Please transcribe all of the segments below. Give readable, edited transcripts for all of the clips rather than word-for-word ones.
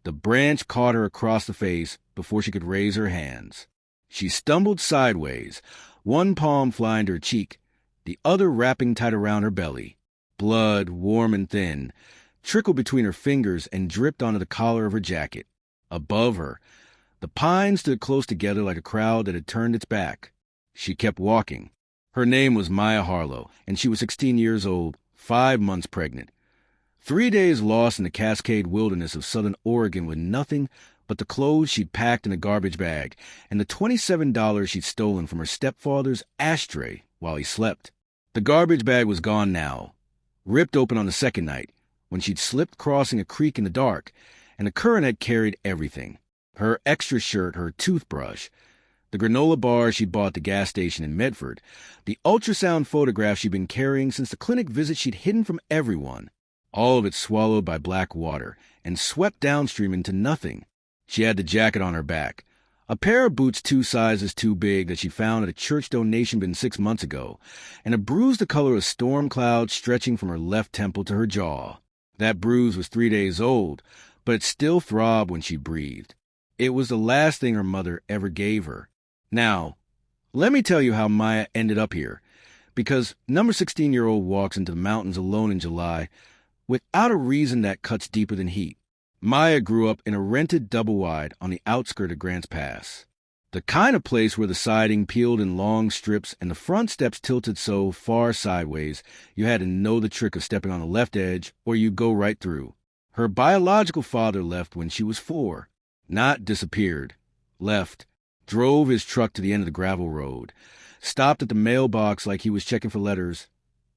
The branch caught her across the face before she could raise her hands. She stumbled sideways, one palm flying to her cheek, the other wrapping tight around her belly. Blood, warm and thin, trickled between her fingers and dripped onto the collar of her jacket. Above her, the pines stood close together like a crowd that had turned its back. She kept walking. Her name was Maya Harlow, and she was 16 years old, 5 months pregnant. 3 days lost in the Cascade wilderness of southern Oregon with nothing but the clothes she'd packed in a garbage bag and the $27 she'd stolen from her stepfather's ashtray while he slept. The garbage bag was gone now, ripped open on the second night, when she'd slipped crossing a creek in the dark, and the current had carried everything. Her extra shirt, her toothbrush, the granola bar she'd bought at the gas station in Medford, the ultrasound photograph she'd been carrying since the clinic visit she'd hidden from everyone. All of it swallowed by black water and swept downstream into nothing. She had the jacket on her back, a pair of boots 2 sizes too big that she found at a church donation bin 6 months ago, and a bruise the color of storm clouds stretching from her left temple to her jaw. That bruise was 3 days old, but it still throbbed when she breathed. It was the last thing her mother ever gave her. Now, let me tell you how Maya ended up here, because number 16-year-old walks into the mountains alone in July without a reason that cuts deeper than heat. Maya grew up in a rented double-wide on the outskirts of Grants Pass, the kind of place where the siding peeled in long strips and the front steps tilted so far sideways you had to know the trick of stepping on the left edge or you'd go right through. Her biological father left when she was 4. Not disappeared. Left. Drove his truck to the end of the gravel road. Stopped at the mailbox like he was checking for letters.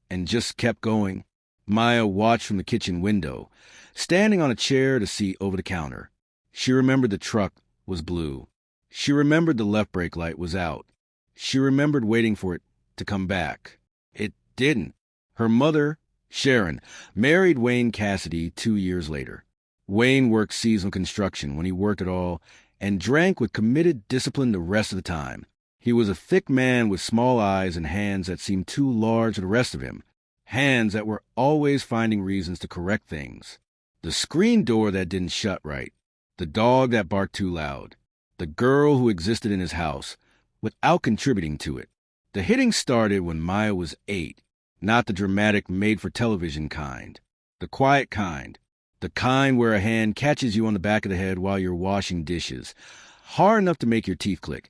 And just kept going. Maya watched from the kitchen window, standing on a chair to see over the counter. She remembered the truck was blue. She remembered the left brake light was out. She remembered waiting for it to come back. It didn't. Her mother, Sharon, married Wayne Cassidy 2 years later. Wayne worked seasonal construction when he worked at all and drank with committed discipline the rest of the time. He was a thick man with small eyes and hands that seemed too large for the rest of him. Hands that were always finding reasons to correct things. The screen door that didn't shut right. The dog that barked too loud. The girl who existed in his house without contributing to it. The hitting started when Maya was 8, not the dramatic made-for-television kind. The quiet kind. The kind where a hand catches you on the back of the head while you're washing dishes, hard enough to make your teeth click,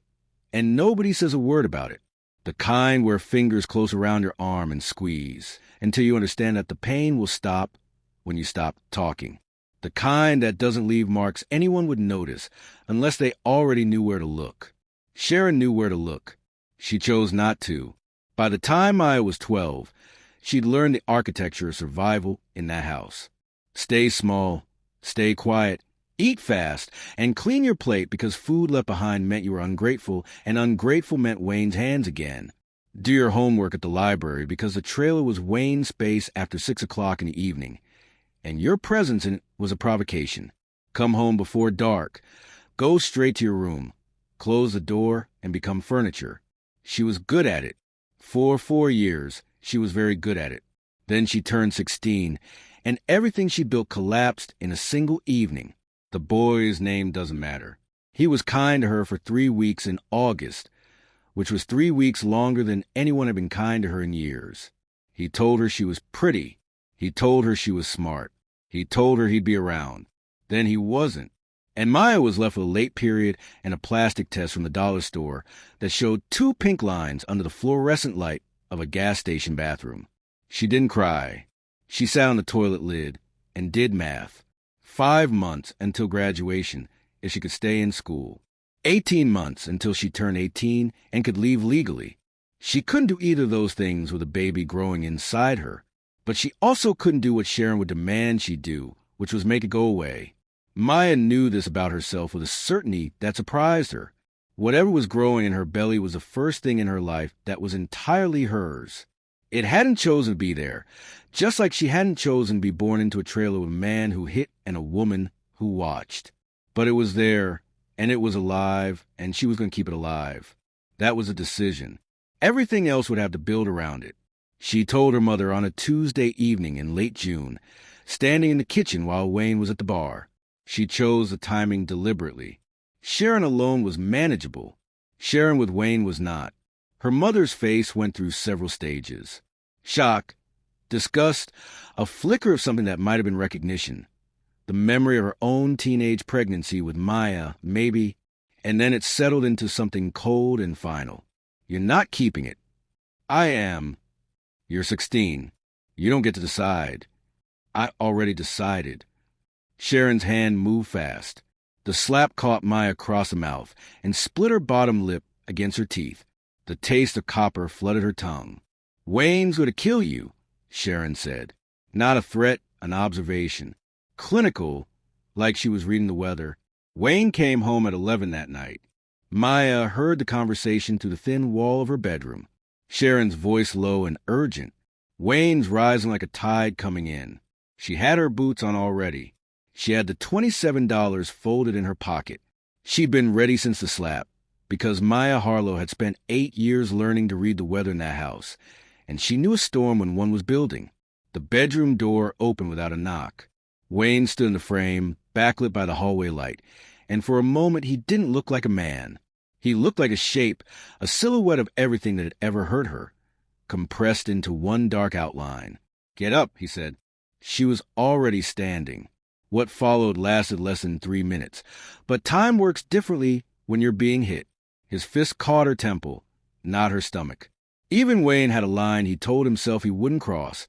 and nobody says a word about it. The kind where fingers close around your arm and squeeze until you understand that the pain will stop when you stop talking. The kind that doesn't leave marks anyone would notice unless they already knew where to look. Sharon knew where to look. She chose not to. By the time Maya was 12, she'd learned the architecture of survival in that house. Stay small, stay quiet, eat fast, and clean your plate because food left behind meant you were ungrateful, and ungrateful meant Wayne's hands again. Do your homework at the library because the trailer was Wayne's space after 6 o'clock in the evening, and your presence in it was a provocation. Come home before dark, go straight to your room, close the door, and become furniture. She was good at it. For 4 years, she was very good at it. Then she turned 16, and everything she built collapsed in a single evening. The boy's name doesn't matter. He was kind to her for 3 weeks in August, which was 3 weeks longer than anyone had been kind to her in years. He told her she was pretty. He told her she was smart. He told her he'd be around. Then he wasn't. And Maya was left with a late period and a plastic test from the dollar store that showed 2 pink lines under the fluorescent light of a gas station bathroom. She didn't cry. She sat on the toilet lid and did math. 5 months until graduation, if she could stay in school. 18 months until she turned 18 and could leave legally. She couldn't do either of those things with a baby growing inside her, but she also couldn't do what Sharon would demand she do, which was make it go away. Maya knew this about herself with a certainty that surprised her. Whatever was growing in her belly was the first thing in her life that was entirely hers. It hadn't chosen to be there, just like she hadn't chosen to be born into a trailer with a man who hit and a woman who watched. But it was there, and it was alive, and she was going to keep it alive. That was a decision. Everything else would have to build around it. She told her mother on a Tuesday evening in late June, standing in the kitchen while Wayne was at the bar. She chose the timing deliberately. Sharon alone was manageable. Sharon with Wayne was not. Her mother's face went through several stages. Shock, disgust, a flicker of something that might have been recognition. The memory of her own teenage pregnancy with Maya, maybe, and then it settled into something cold and final. You're not keeping it. I am. You're 16. You don't get to decide. I already decided. Sharon's hand moved fast. The slap caught Maya across the mouth and split her bottom lip against her teeth. The taste of copper flooded her tongue. Wayne's going to kill you, Sharon said. Not a threat, an observation. Clinical, like she was reading the weather. Wayne came home at 11 that night. Maya heard the conversation through the thin wall of her bedroom. Sharon's voice low and urgent. Wayne's rising like a tide coming in. She had her boots on already. She had the $27 folded in her pocket. She'd been ready since the slap, because Maya Harlow had spent 8 years learning to read the weather in that house, and she knew a storm when one was building. The bedroom door opened without a knock. Wayne stood in the frame, backlit by the hallway light, and for a moment he didn't look like a man. He looked like a shape, a silhouette of everything that had ever hurt her, compressed into one dark outline. "Get up," he said. She was already standing. What followed lasted less than 3 minutes, but time works differently when you're being hit. His fist caught her temple, not her stomach. Even Wayne had a line he told himself he wouldn't cross,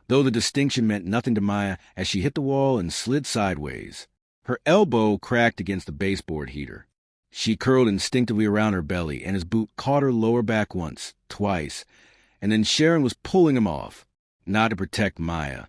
though the distinction meant nothing to Maya as she hit the wall and slid sideways. Her elbow cracked against the baseboard heater. She curled instinctively around her belly, and his boot caught her lower back once, twice, and then Sharon was pulling him off, not to protect Maya,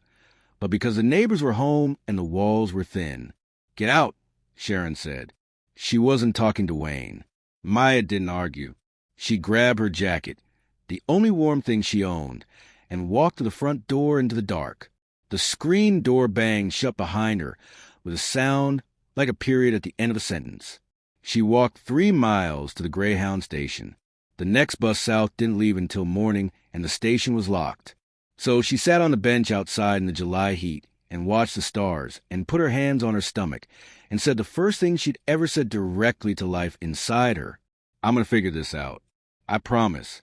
but because the neighbors were home and the walls were thin. "Get out," Sharon said. She wasn't talking to Wayne. Maya didn't argue. She grabbed her jacket, the only warm thing she owned, and walked to the front door into the dark. The screen door banged shut behind her with a sound like a period at the end of a sentence. She walked 3 miles to the Greyhound station. The next bus south didn't leave until morning, and the station was locked. So she sat on the bench outside in the July heat and watched the stars and put her hands on her stomach and said the first thing she'd ever said directly to life inside her. "I'm going to figure this out. I promise."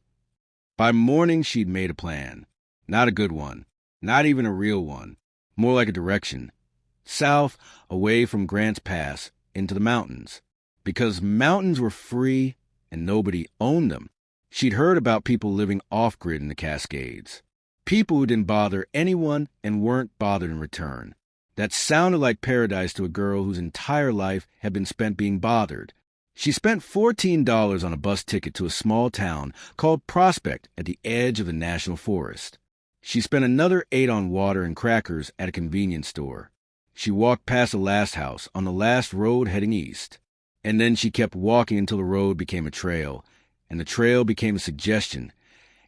By morning, she'd made a plan. Not a good one. Not even a real one. More like a direction. South, away from Grant's Pass, into the mountains. Because mountains were free and nobody owned them. She'd heard about people living off-grid in the Cascades. People who didn't bother anyone and weren't bothered in return. That sounded like paradise to a girl whose entire life had been spent being bothered. She spent $14 on a bus ticket to a small town called Prospect at the edge of the National Forest. She spent another $8 on water and crackers at a convenience store. She walked past the last house on the last road heading east. And then she kept walking until the road became a trail, and the trail became a suggestion,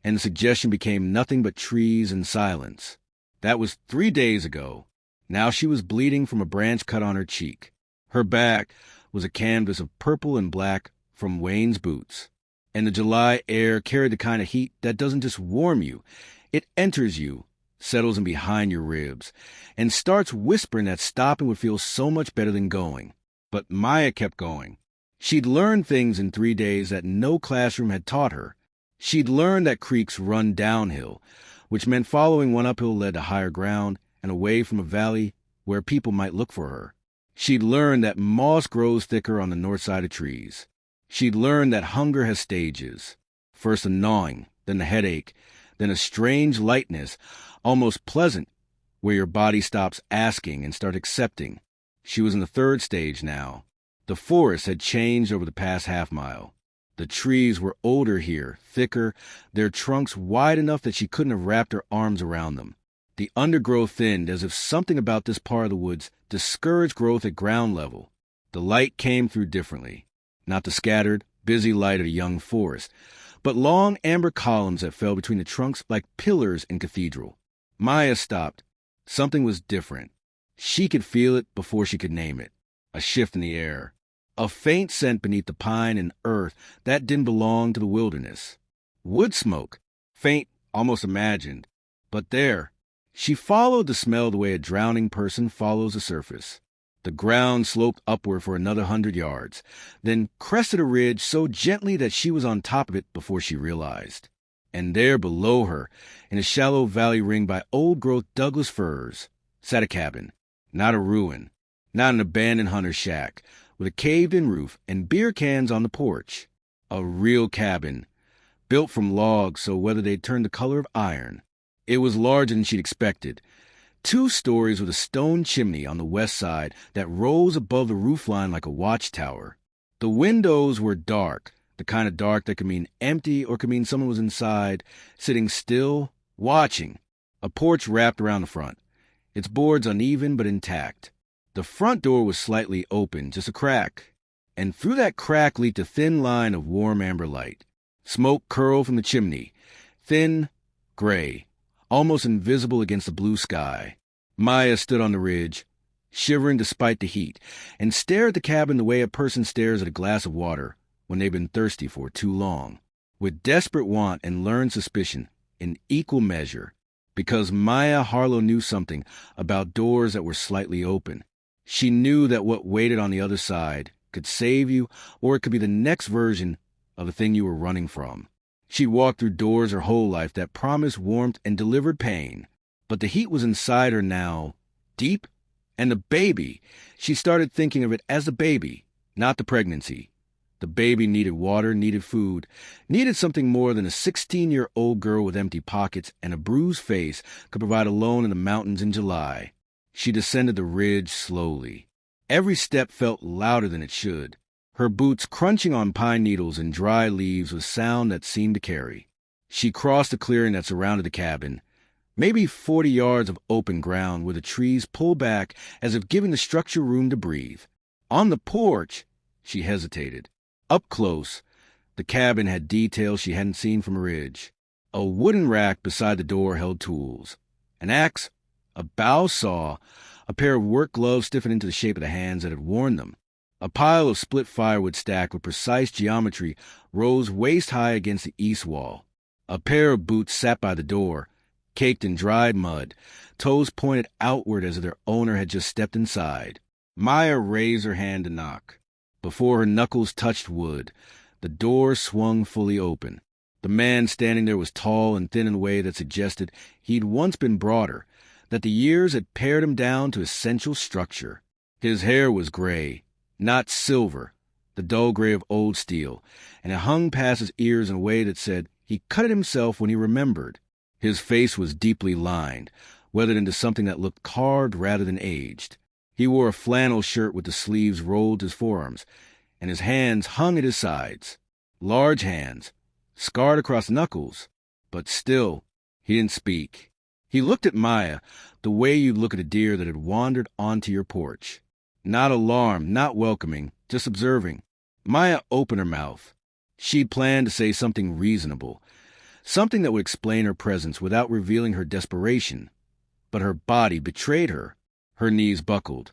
and the suggestion became nothing but trees and silence. That was 3 days ago. Now she was bleeding from a branch cut on her cheek. Her back was a canvas of purple and black from Wayne's boots. And the July air carried the kind of heat that doesn't just warm you. It enters you, settles in behind your ribs, and starts whispering that stopping would feel so much better than going. But Maya kept going. She'd learned things in 3 days that no classroom had taught her. She'd learned that creeks run downhill, which meant following one uphill led to higher ground and away from a valley where people might look for her. She'd learned that moss grows thicker on the north side of trees. She'd learned that hunger has stages. First a gnawing, then a headache, then a strange lightness, almost pleasant, where your body stops asking and starts accepting. She was in the 3rd stage now. The forest had changed over the past half-mile. The trees were older here, thicker, their trunks wide enough that she couldn't have wrapped her arms around them. The undergrowth thinned as if something about this part of the woods discouraged growth at ground level. The light came through differently. Not the scattered, busy light of a young forest, but long amber columns that fell between the trunks like pillars in cathedral. Maya stopped. Something was different. She could feel it before she could name it. A shift in the air. A faint scent beneath the pine and earth that didn't belong to the wilderness. Wood smoke. Faint, almost imagined. But there. She followed the smell the way a drowning person follows the surface. The ground sloped upward for another 100 yards, then crested a ridge so gently that she was on top of it before she realized. And there below her, in a shallow valley ringed by old-growth Douglas firs, sat a cabin. Not a ruin, not an abandoned hunter's shack, with a caved-in roof and beer cans on the porch. A real cabin, built from logs so whether they'd turned the color of iron. It was larger than she'd expected. 2 stories with a stone chimney on the west side that rose above the roofline like a watchtower. The windows were dark, the kind of dark that could mean empty or could mean someone was inside, sitting still, watching. A porch wrapped around the front, its boards uneven but intact. The front door was slightly open, just a crack, and through that crack leaked a thin line of warm amber light. Smoke curled from the chimney, thin, gray, almost invisible against the blue sky. Maya stood on the ridge, shivering despite the heat, and stared at the cabin the way a person stares at a glass of water when they've been thirsty for too long, with desperate want and learned suspicion in equal measure, because Maya Harlow knew something about doors that were slightly open. She knew that what waited on the other side could save you, or it could be the next version of the thing you were running from. She'd walked through doors her whole life that promised warmth and delivered pain, but the heat was inside her now, deep, and the baby, she started thinking of it as the baby, not the pregnancy. The baby needed water, needed food, needed something more than a 16-year-old girl with empty pockets and a bruised face could provide alone in the mountains in July. She descended the ridge slowly. Every step felt louder than it should, her boots crunching on pine needles and dry leaves with sound that seemed to carry. She crossed the clearing that surrounded the cabin, maybe 40 yards of open ground where the trees pulled back as if giving the structure room to breathe. On the porch, she hesitated. Up close, the cabin had details she hadn't seen from a ridge. A wooden rack beside the door held tools. An axe, a bow saw, a pair of work gloves stiffened into the shape of the hands that had worn them. A pile of split firewood stacked with precise geometry rose waist-high against the east wall. A pair of boots sat by the door, caked in dried mud, toes pointed outward as if their owner had just stepped inside. Maya raised her hand to knock. Before her knuckles touched wood, the door swung fully open. The man standing there was tall and thin in a way that suggested he'd once been broader, that the years had pared him down to essential structure. His hair was gray, not silver, the dull gray of old steel, and it hung past his ears in a way that said he cut it himself when he remembered. His face was deeply lined, weathered into something that looked carved rather than aged. He wore a flannel shirt with the sleeves rolled to his forearms, and his hands hung at his sides. Large hands, scarred across knuckles, but still, he didn't speak. He looked at Maya the way you'd look at a deer that had wandered onto your porch. Not alarmed, not welcoming, just observing. Maya opened her mouth. She'd planned to say something reasonable, something that would explain her presence without revealing her desperation. But her body betrayed her. Her knees buckled.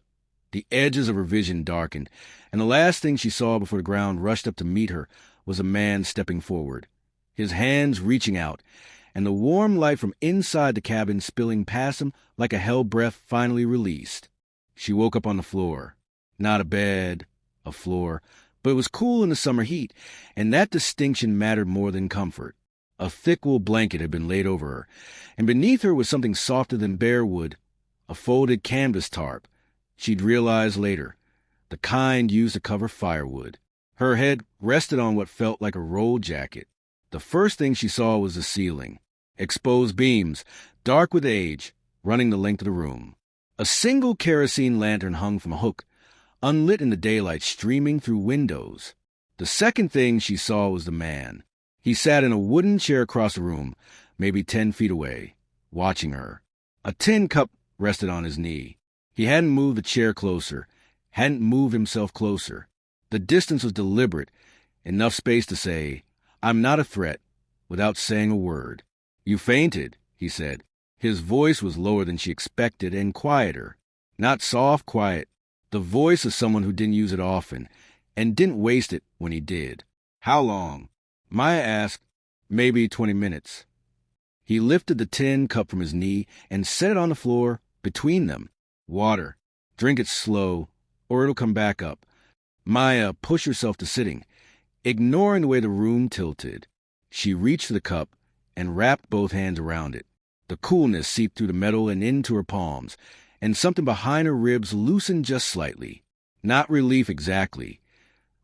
The edges of her vision darkened, and the last thing she saw before the ground rushed up to meet her was a man stepping forward, his hands reaching out, and the warm light from inside the cabin spilling past him like a hell breath finally released. She woke up on the floor. Not a bed, a floor, but it was cool in the summer heat, and that distinction mattered more than comfort. A thick wool blanket had been laid over her, and beneath her was something softer than bare wood, a folded canvas tarp. She'd realize later, the kind used to cover firewood. Her head rested on what felt like a roll jacket. The first thing she saw was the ceiling. Exposed beams, dark with age, running the length of the room. A single kerosene lantern hung from a hook, unlit in the daylight streaming through windows. The second thing she saw was the man. He sat in a wooden chair across the room, maybe 10 feet away, watching her. A tin cup rested on his knee. He hadn't moved the chair closer, hadn't moved himself closer. The distance was deliberate, enough space to say, "I'm not a threat," without saying a word. "You fainted," he said. His voice was lower than she expected and quieter. Not soft, quiet. The voice of someone who didn't use it often, and didn't waste it when he did. "How long?" Maya asked. "Maybe 20 minutes. He lifted the tin cup from his knee and set it on the floor between them. "Water. Drink it slow, or it'll come back up. Maya pushed herself to sitting, ignoring the way the room tilted. She reached for the cup and wrapped both hands around it. The coolness seeped through the metal and into her palms, and something behind her ribs loosened just slightly. Not relief exactly,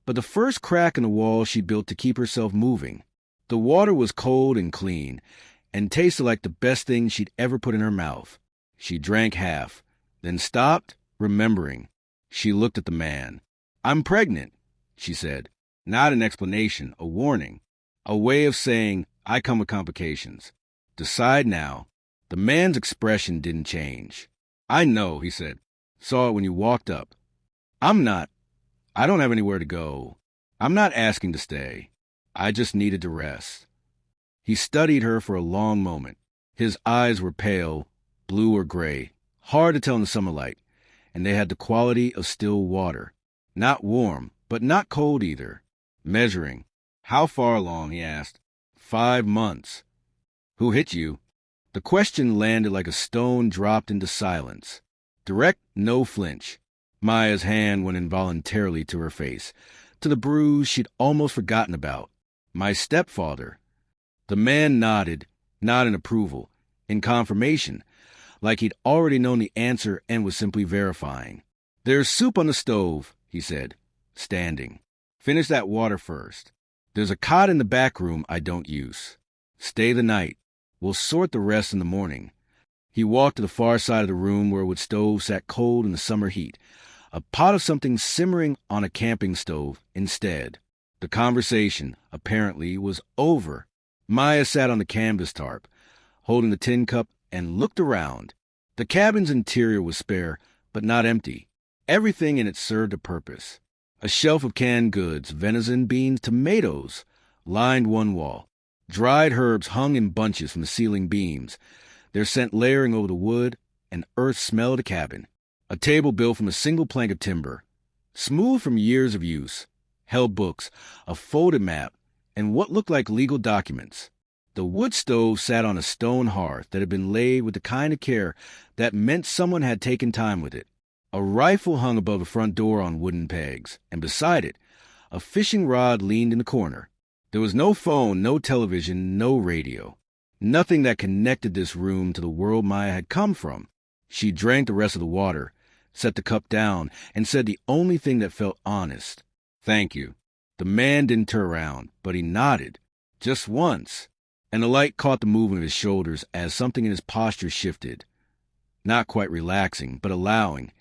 but the first crack in the wall she built to keep herself moving. The water was cold and clean, and tasted like the best thing she'd ever put in her mouth. She drank half, then stopped, remembering. She looked at the man. "I'm pregnant," she said. Not an explanation, a warning. A way of saying, "I come with complications. Decide now." The man's expression didn't change. "I know," he said. "Saw it when you walked up. I don't have anywhere to go. I'm not asking to stay. I just needed to rest." He studied her for a long moment. His eyes were pale, blue or gray, hard to tell in the summer light, and they had the quality of still water. Not warm, but not cold either. Measuring. "How far along?" he asked. 5 months. "Who hit you?" The question landed like a stone dropped into silence. Direct, no flinch. Maya's hand went involuntarily to her face, to the bruise she'd almost forgotten about. "My stepfather." The man nodded, not in approval, in confirmation, like he'd already known the answer and was simply verifying. "There's soup on the stove," he said, standing. "Finish that water first. There's a cot in the back room I don't use. Stay the night. We'll sort the rest in the morning." He walked to the far side of the room where a wood stove sat cold in the summer heat, a pot of something simmering on a camping stove instead. The conversation, apparently, was over. Maya sat on the canvas tarp, holding the tin cup, and looked around. The cabin's interior was spare, but not empty. Everything in it served a purpose. A shelf of canned goods, venison, beans, tomatoes, lined one wall. Dried herbs hung in bunches from the ceiling beams, their scent layering over the wood, and earth smell of the cabin. A table built from a single plank of timber, smooth from years of use, held books, a folded map, and what looked like legal documents. The wood stove sat on a stone hearth that had been laid with the kind of care that meant someone had taken time with it. A rifle hung above the front door on wooden pegs, and beside it, a fishing rod leaned in the corner. There was no phone, no television, no radio. Nothing that connected this room to the world Maya had come from. She drank the rest of the water, set the cup down, and said the only thing that felt honest. "Thank you." The man didn't turn around, but he nodded. Just once. And the light caught the movement of his shoulders as something in his posture shifted. Not quite relaxing, but allowing,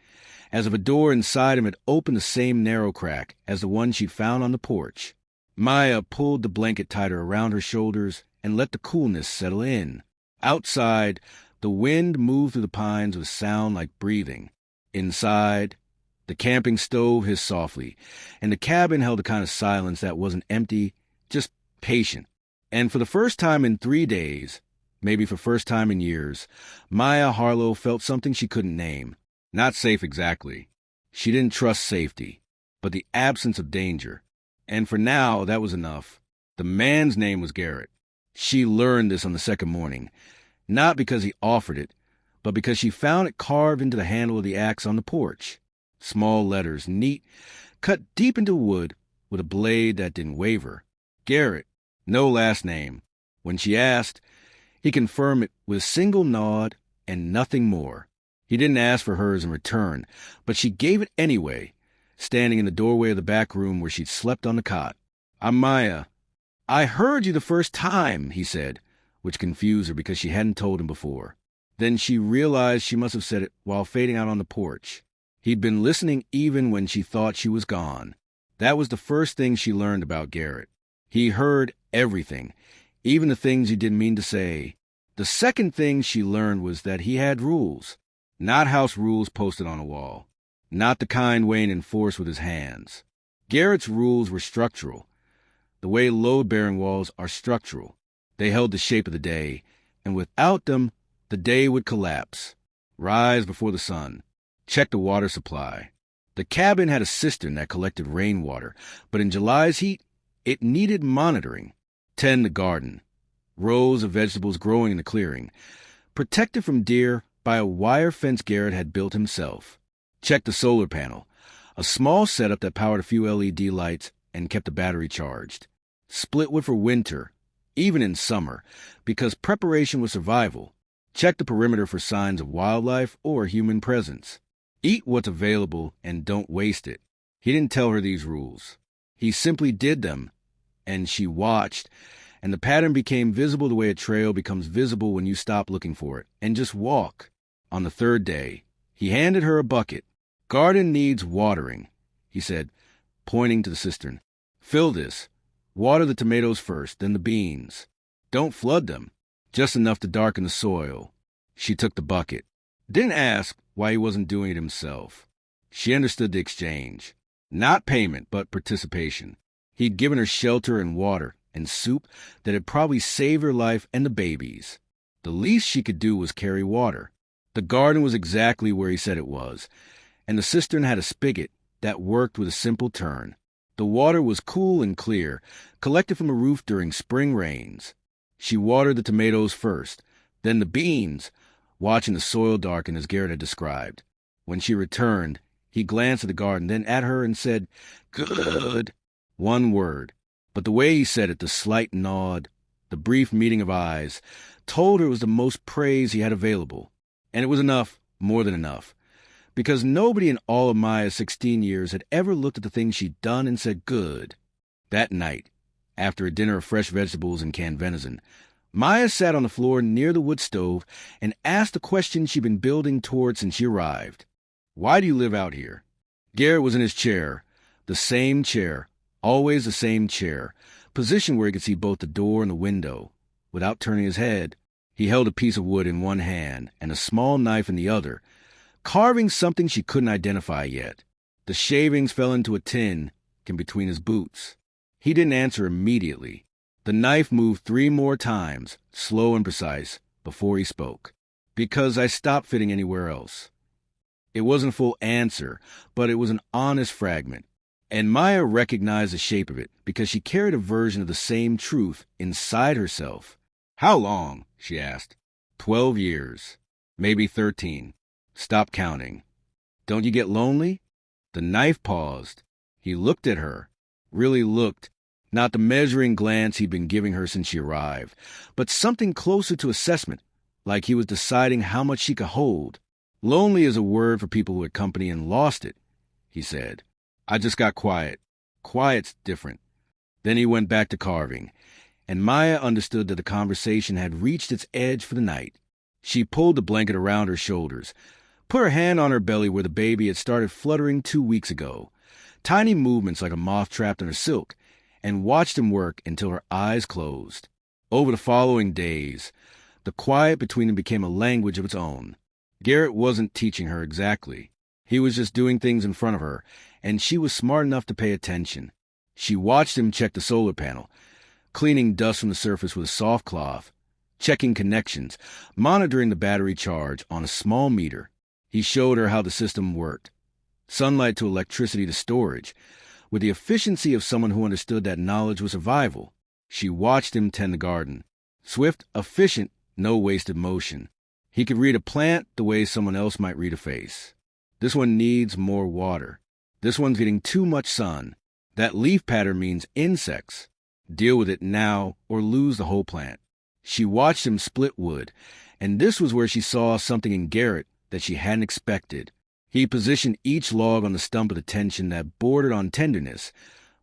as if a door inside him had opened the same narrow crack as the one she'd found on the porch. Maya pulled the blanket tighter around her shoulders and let the coolness settle in. Outside, the wind moved through the pines with a sound like breathing. Inside, the camping stove hissed softly, and the cabin held a kind of silence that wasn't empty, just patient. And for the first time in 3 days, maybe for the first time in years, Maya Harlow felt something she couldn't name. Not safe exactly. She didn't trust safety, but the absence of danger. And for now, that was enough. The man's name was Garrett. She learned this on the second morning, not because he offered it, but because she found it carved into the handle of the axe on the porch. Small letters, neat, cut deep into wood with a blade that didn't waver. Garrett, no last name. When she asked, he confirmed it with a single nod and nothing more. He didn't ask for hers in return, but she gave it anyway, standing in the doorway of the back room where she'd slept on the cot. "I'm Maya." "I heard you the first time," he said, which confused her because she hadn't told him before. Then she realized she must have said it while fading out on the porch. He'd been listening even when she thought she was gone. That was the first thing she learned about Garrett. He heard everything, even the things he didn't mean to say. The second thing she learned was that he had rules. Not house rules posted on a wall. Not the kind Wayne enforced with his hands. Garrett's rules were structural. The way load-bearing walls are structural. They held the shape of the day, and without them, the day would collapse. Rise before the sun. Check the water supply. The cabin had a cistern that collected rainwater, but in July's heat, it needed monitoring. Tend the garden. Rows of vegetables growing in the clearing, protected from deer by a wire fence Garrett had built himself. Check the solar panel, A small setup that powered a few LED lights and kept the battery charged. Splitwood for winter, even in summer, because preparation was survival. Check the perimeter for signs of wildlife or human presence. Eat what's available and don't waste it. He didn't tell her these rules. He simply did them, and she watched, and the pattern became visible the way a trail becomes visible when you stop looking for it and just walk. On the third day, he handed her a bucket. "Garden needs watering," he said, pointing to the cistern. "Fill this. Water the tomatoes first, then the beans. Don't flood them, just enough to darken the soil." She took the bucket. Didn't ask why he wasn't doing it himself. She understood the exchange. Not payment, but participation. He'd given her shelter and water and soup that had probably saved her life and the babies. The least she could do was carry water. The garden was exactly where he said it was, and the cistern had a spigot that worked with a simple turn. The water was cool and clear, collected from a roof during spring rains. She watered the tomatoes first, then the beans, watching the soil darken as Garrett had described. When she returned, he glanced at the garden, then at her and said, "Good." One word. But the way he said it, the slight nod, the brief meeting of eyes, told her it was the most praise he had available. And it was enough, more than enough. Because nobody in all of Maya's 16 years had ever looked at the things she'd done and said, "Good." That night, after a dinner of fresh vegetables and canned venison, Maya sat on the floor near the wood stove and asked the question she'd been building toward since she arrived. "Why do you live out here?" Garrett was in his chair, the same chair, always the same chair, positioned where he could see both the door and the window. Without turning his head, he held a piece of wood in one hand and a small knife in the other, carving something she couldn't identify yet. The shavings fell into a tin between his boots. He didn't answer immediately. The knife moved 3 more times, slow and precise, before he spoke. "Because I stopped fitting anywhere else." It wasn't a full answer, but it was an honest fragment. And Maya recognized the shape of it because she carried a version of the same truth inside herself. "How long?" she asked. 12 years. Maybe 13. Stop counting. "Don't you get lonely?" The knife paused. He looked at her. Really looked. Not the measuring glance he'd been giving her since she arrived, but something closer to assessment, like he was deciding how much she could hold. "Lonely is a word for people who had company and lost it," he said. "I just got quiet. Quiet's different." Then he went back to carving, and Maya understood that the conversation had reached its edge for the night. She pulled the blanket around her shoulders, put her hand on her belly where the baby had started fluttering 2 weeks ago, tiny movements like a moth trapped in her silk, and watched him work until her eyes closed. Over the following days, the quiet between them became a language of its own. Garrett wasn't teaching her exactly. He was just doing things in front of her, and she was smart enough to pay attention. She watched him check the solar panel, cleaning dust from the surface with a soft cloth, checking connections, monitoring the battery charge on a small meter. He showed her how the system worked. Sunlight to electricity to storage, with the efficiency of someone who understood that knowledge was survival. She watched him tend the garden. Swift, efficient, no wasted motion. He could read a plant the way someone else might read a face. This one needs more water. This one's getting too much sun. That leaf pattern means insects. Deal with it now or lose the whole plant. She watched him split wood, and this was where she saw something in Garrett that she hadn't expected. He positioned each log on the stump with a tension that bordered on tenderness,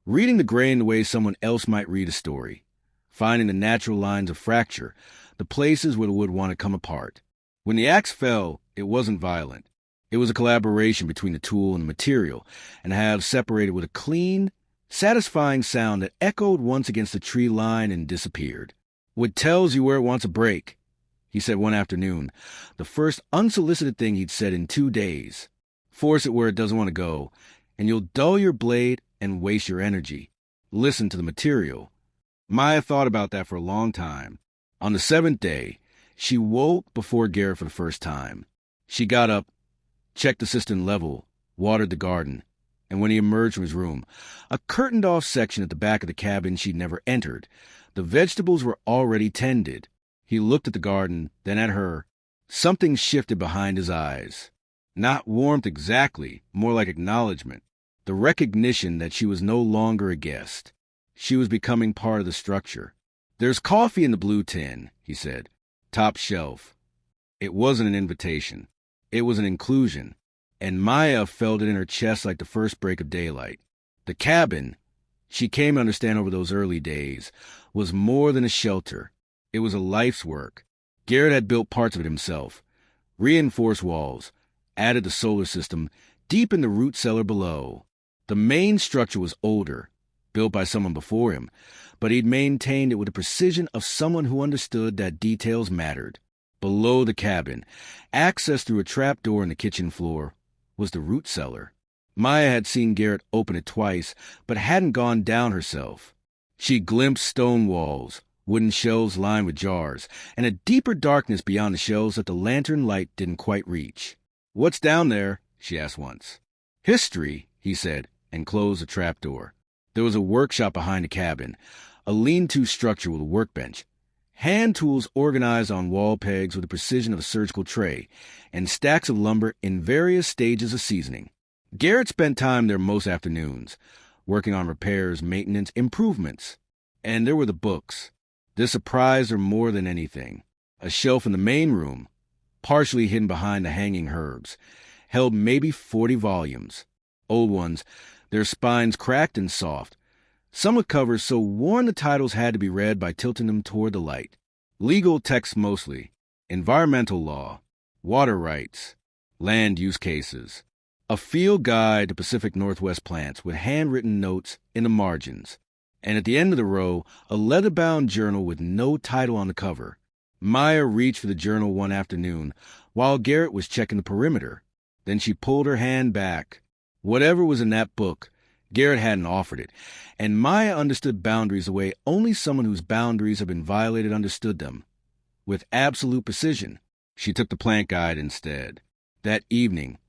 reading the grain the way someone else might read a story, finding the natural lines of fracture, the places where the wood wanted to come apart. When the axe fell, it wasn't violent. It was a collaboration between the tool and the material, and halves separated with a clean, satisfying sound that echoed once against the tree line and disappeared. "Wood tells you where it wants a break," he said one afternoon, the first unsolicited thing he'd said in 2 days. "Force it where it doesn't want to go, and you'll dull your blade and waste your energy. Listen to the material." Maya thought about that for a long time. On the 7th day, she woke before Garrett for the first time. She got up, checked the cistern level, watered the garden, and when he emerged from his room, a curtained-off section at the back of the cabin she'd never entered, the vegetables were already tended. He looked at the garden, then at her. Something shifted behind his eyes. Not warmth exactly, more like acknowledgement. the recognition that she was no longer a guest. She was becoming part of the structure. "There's coffee in the blue tin," he said. "Top shelf." It wasn't an invitation. It was an inclusion, and Maya felt it in her chest like the first break of daylight. The cabin, she came to understand over those early days, was more than a shelter. It was a life's work. Garrett had built parts of it himself. Reinforced walls, added the solar system, deepened the root cellar below. The main structure was older, built by someone before him, but he'd maintained it with the precision of someone who understood that details mattered. Below the cabin, access through a trap door in the kitchen floor, was the root cellar. Maya had seen Garrett open it twice, but hadn't gone down herself. She glimpsed stone walls, wooden shelves lined with jars, and a deeper darkness beyond the shelves that the lantern light didn't quite reach. "What's down there?" she asked once. "History," he said, and closed the trapdoor. There was a workshop behind the cabin, a lean-to structure with a workbench, hand tools organized on wall pegs with the precision of a surgical tray, and stacks of lumber in various stages of seasoning. Garrett spent time there most afternoons, working on repairs, maintenance, improvements. And there were the books. This surprised her more than anything. A shelf in the main room, partially hidden behind the hanging herbs, held maybe 40 volumes. Old ones, their spines cracked and soft. Some with covers so worn the titles had to be read by tilting them toward the light. Legal texts mostly. Environmental law. Water rights. Land use cases. A field guide to Pacific Northwest plants with handwritten notes in the margins. And at the end of the row, a leather-bound journal with no title on the cover. Maya reached for the journal one afternoon while Garrett was checking the perimeter. Then she pulled her hand back. Whatever was in that book, Garrett hadn't offered it, and Maya understood boundaries the way only someone whose boundaries had been violated understood them. With absolute precision, she took the plant guide instead. That evening,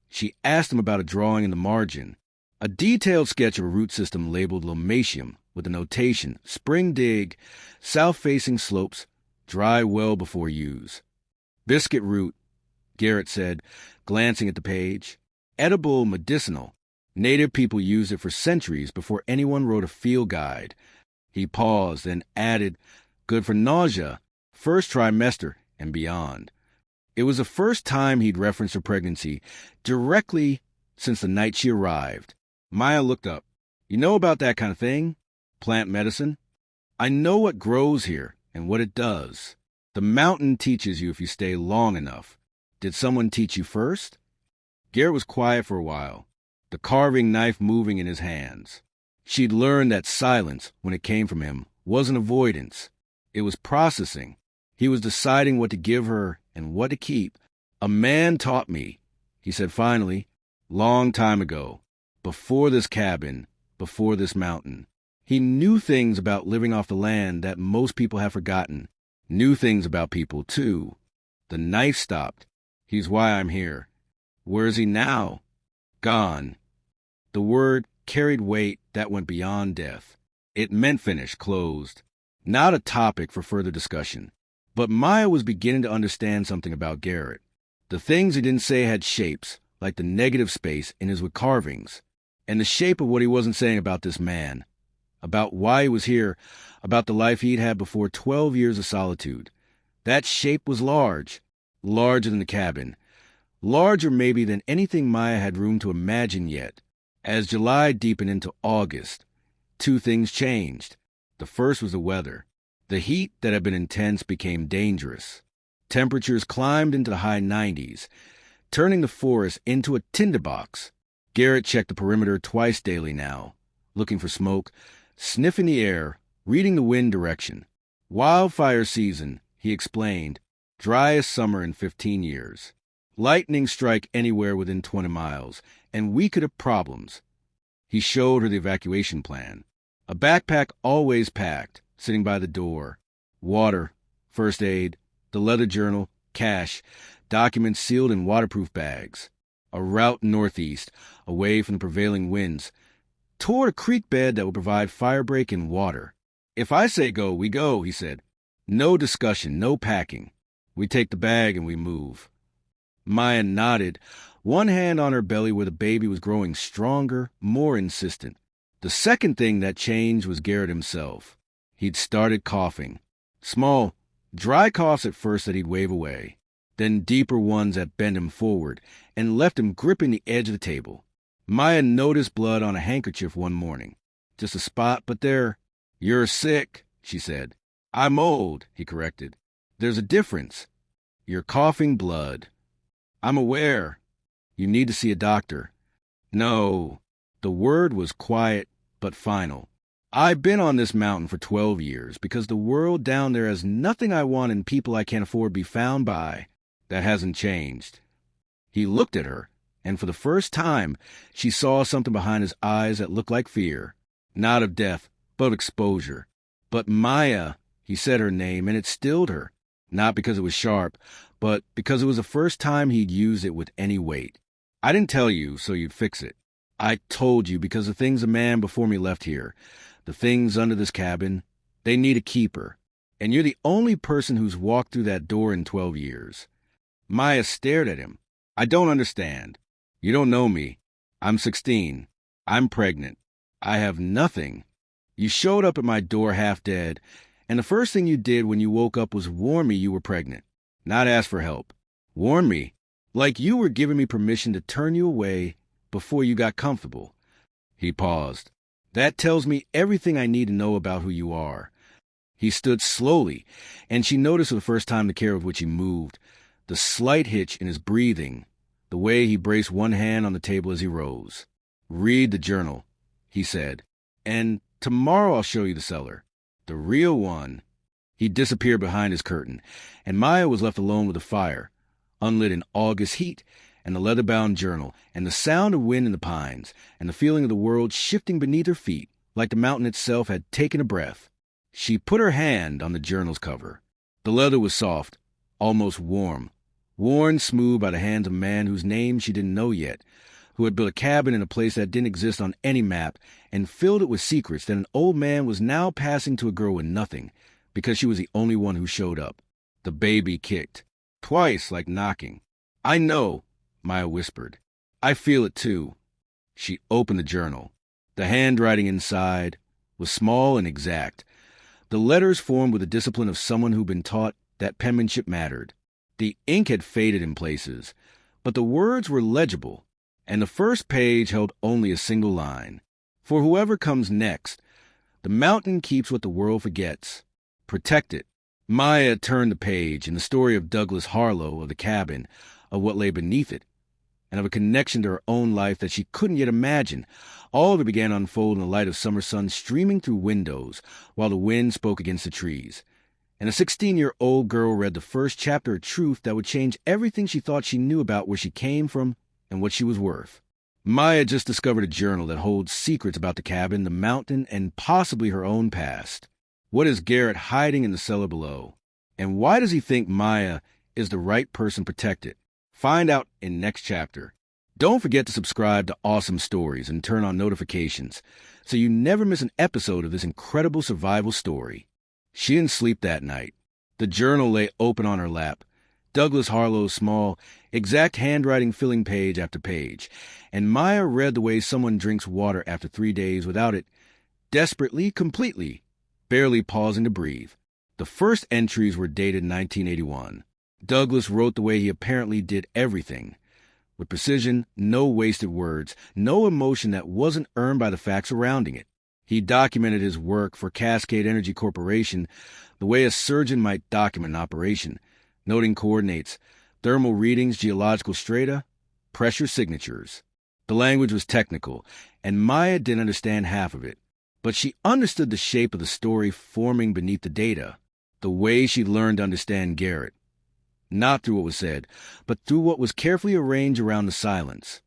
she asked him about a drawing in the margin, a detailed sketch of a root system labeled Lomatium with the notation, spring dig, south-facing slopes, dry well before use. Biscuit root, Garrett said, glancing at the page. Edible, medicinal. Native people used it for centuries before anyone wrote a field guide. He paused, then added, good for nausea, first trimester, and beyond. It was the first time he'd referenced her pregnancy directly since the night she arrived. Maya looked up. "You know about that kind of thing? Plant medicine?" "I know what grows here and what it does. The mountain teaches you if you stay long enough. Did someone teach you first?" Garrett was quiet for a while, the carving knife moving in his hands. She'd learned that silence, when it came from him, wasn't avoidance. It was processing. He was deciding what to give her and what to keep. "A man taught me," he said finally, "long time ago, before this cabin, before this mountain. He knew things about living off the land that most people have forgotten. Knew things about people, too." The knife stopped. "He's why I'm here." "Where is he now?" "Gone." The word carried weight that went beyond death. It meant finished, closed. Not a topic for further discussion. But Maya was beginning to understand something about Garrett. The things he didn't say had shapes, like the negative space in his with carvings. And the shape of what he wasn't saying about this man. About why he was here, about the life he'd had before 12 years of solitude. That shape was large. Larger than the cabin. Larger maybe than anything Maya had room to imagine yet. As July deepened into August, two things changed. The first was the weather. The heat that had been intense became dangerous. Temperatures climbed into the high 90s, turning the forest into a tinderbox. Garrett checked the perimeter twice daily now, looking for smoke, sniffing the air, reading the wind direction. Wildfire season, he explained, driest summer in 15 years. Lightning strike anywhere within 20 miles, and we could have problems. He showed her the evacuation plan. A backpack always packed, sitting by the door. Water, first aid, the leather journal, cash, documents sealed in waterproof bags. A route northeast, away from the prevailing winds, toward a creek bed that would provide fire break and water. "If I say go, we go," he said. "No discussion, no packing. We take the bag and we move." Maya nodded, one hand on her belly where the baby was growing stronger, more insistent. The second thing that changed was Garrett himself. He'd started coughing. Small, dry coughs at first that he'd wave away, then deeper ones that bent him forward and left him gripping the edge of the table. Maya noticed blood on a handkerchief one morning. Just a spot, but there. "You're sick," she said. "I'm old," he corrected. "There's a difference. You're coughing blood." "I'm aware. You need to see a doctor." "No." The word was quiet but final. "I've been on this mountain for 12 years because the world down there has nothing I want and people I can't afford to be found by. That hasn't changed." He looked at her, and for the first time, she saw something behind his eyes that looked like fear. Not of death, but exposure. "But Maya," he said her name, and it stilled her. Not because it was sharp, but because it was the first time he'd used it with any weight. "I didn't tell you so you'd fix it. I told you because the things a man before me left here, the things under this cabin, they need a keeper. And you're the only person who's walked through that door in 12 years. Maya stared at him. "I don't understand. You don't know me. I'm 16. I'm pregnant. I have nothing. You showed up at my door half dead, and the first thing you did when you woke up was warn me you were pregnant. Not ask for help. Warn me. Like you were giving me permission to turn you away before you got comfortable." He paused. "That tells me everything I need to know about who you are." He stood slowly, and she noticed for the first time the care with which he moved, the slight hitch in his breathing, the way he braced one hand on the table as he rose. "Read the journal," he said, "and tomorrow I'll show you the cellar. The real one." He disappeared behind his curtain, and Maya was left alone with the fire, unlit in August heat, and the leather-bound journal, and the sound of wind in the pines, and the feeling of the world shifting beneath her feet, like the mountain itself had taken a breath. She put her hand on the journal's cover. The leather was soft, almost warm, worn smooth by the hands of a man whose name she didn't know yet, who had built a cabin in a place that didn't exist on any map and filled it with secrets that an old man was now passing to a girl with nothing, because she was the only one who showed up. The baby kicked. Twice, like knocking. "I know," Maya whispered. "I feel it too." She opened the journal. The handwriting inside was small and exact. The letters formed with the discipline of someone who'd been taught that penmanship mattered. The ink had faded in places, but the words were legible, and the first page held only a single line. "For whoever comes next, the mountain keeps what the world forgets. Protect it." Maya turned the page, and the story of Douglas Harlow, of the cabin, of what lay beneath it, and of a connection to her own life that she couldn't yet imagine, all of it began to unfold in the light of summer sun streaming through windows, while the wind spoke against the trees. And a 16-year-old girl read the first chapter of truth that would change everything she thought she knew about where she came from and what she was worth. Maya just discovered a journal that holds secrets about the cabin, the mountain, and possibly her own past. What is Garrett hiding in the cellar below? And why does he think Maya is the right person to protect it? Find out in next chapter. Don't forget to subscribe to Awesome Stories and turn on notifications so you never miss an episode of this incredible survival story. She didn't sleep that night. The journal lay open on her lap, Douglas Harlow's small, exact handwriting filling page after page, and Maya read the way someone drinks water after 3 days without it, desperately, completely, barely pausing to breathe. The first entries were dated 1981. Douglas wrote the way he apparently did everything. With precision, no wasted words, no emotion that wasn't earned by the facts surrounding it. He documented his work for Cascade Energy Corporation the way a surgeon might document an operation, noting coordinates, thermal readings, geological strata, pressure signatures. The language was technical, and Maya didn't understand half of it, but she understood the shape of the story forming beneath the data, the way she learned to understand Garrett. Not through what was said, but through what was carefully arranged around the silence.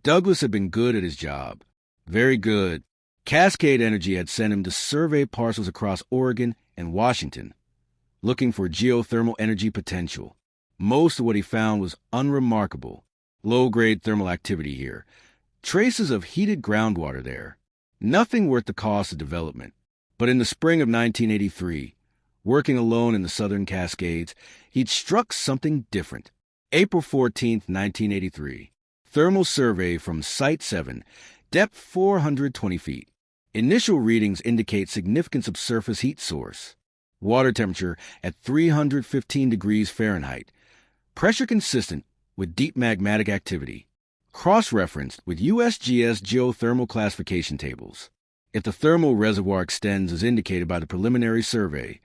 Douglas had been good at his job. Very good. Cascade Energy had sent him to survey parcels across Oregon and Washington, looking for geothermal energy potential. Most of what he found was unremarkable. Low-grade thermal activity here. Traces of heated groundwater there. Nothing worth the cost of development. But in the spring of 1983, working alone in the southern Cascades, he'd struck something different. April 14th, 1983. Thermal survey from Site 7, depth 420 feet. Initial readings indicate significant subsurface heat source. Water temperature at 315 degrees Fahrenheit. Pressure consistent with deep magmatic activity. Cross-referenced with USGS geothermal classification tables. If the thermal reservoir extends as indicated by the preliminary survey,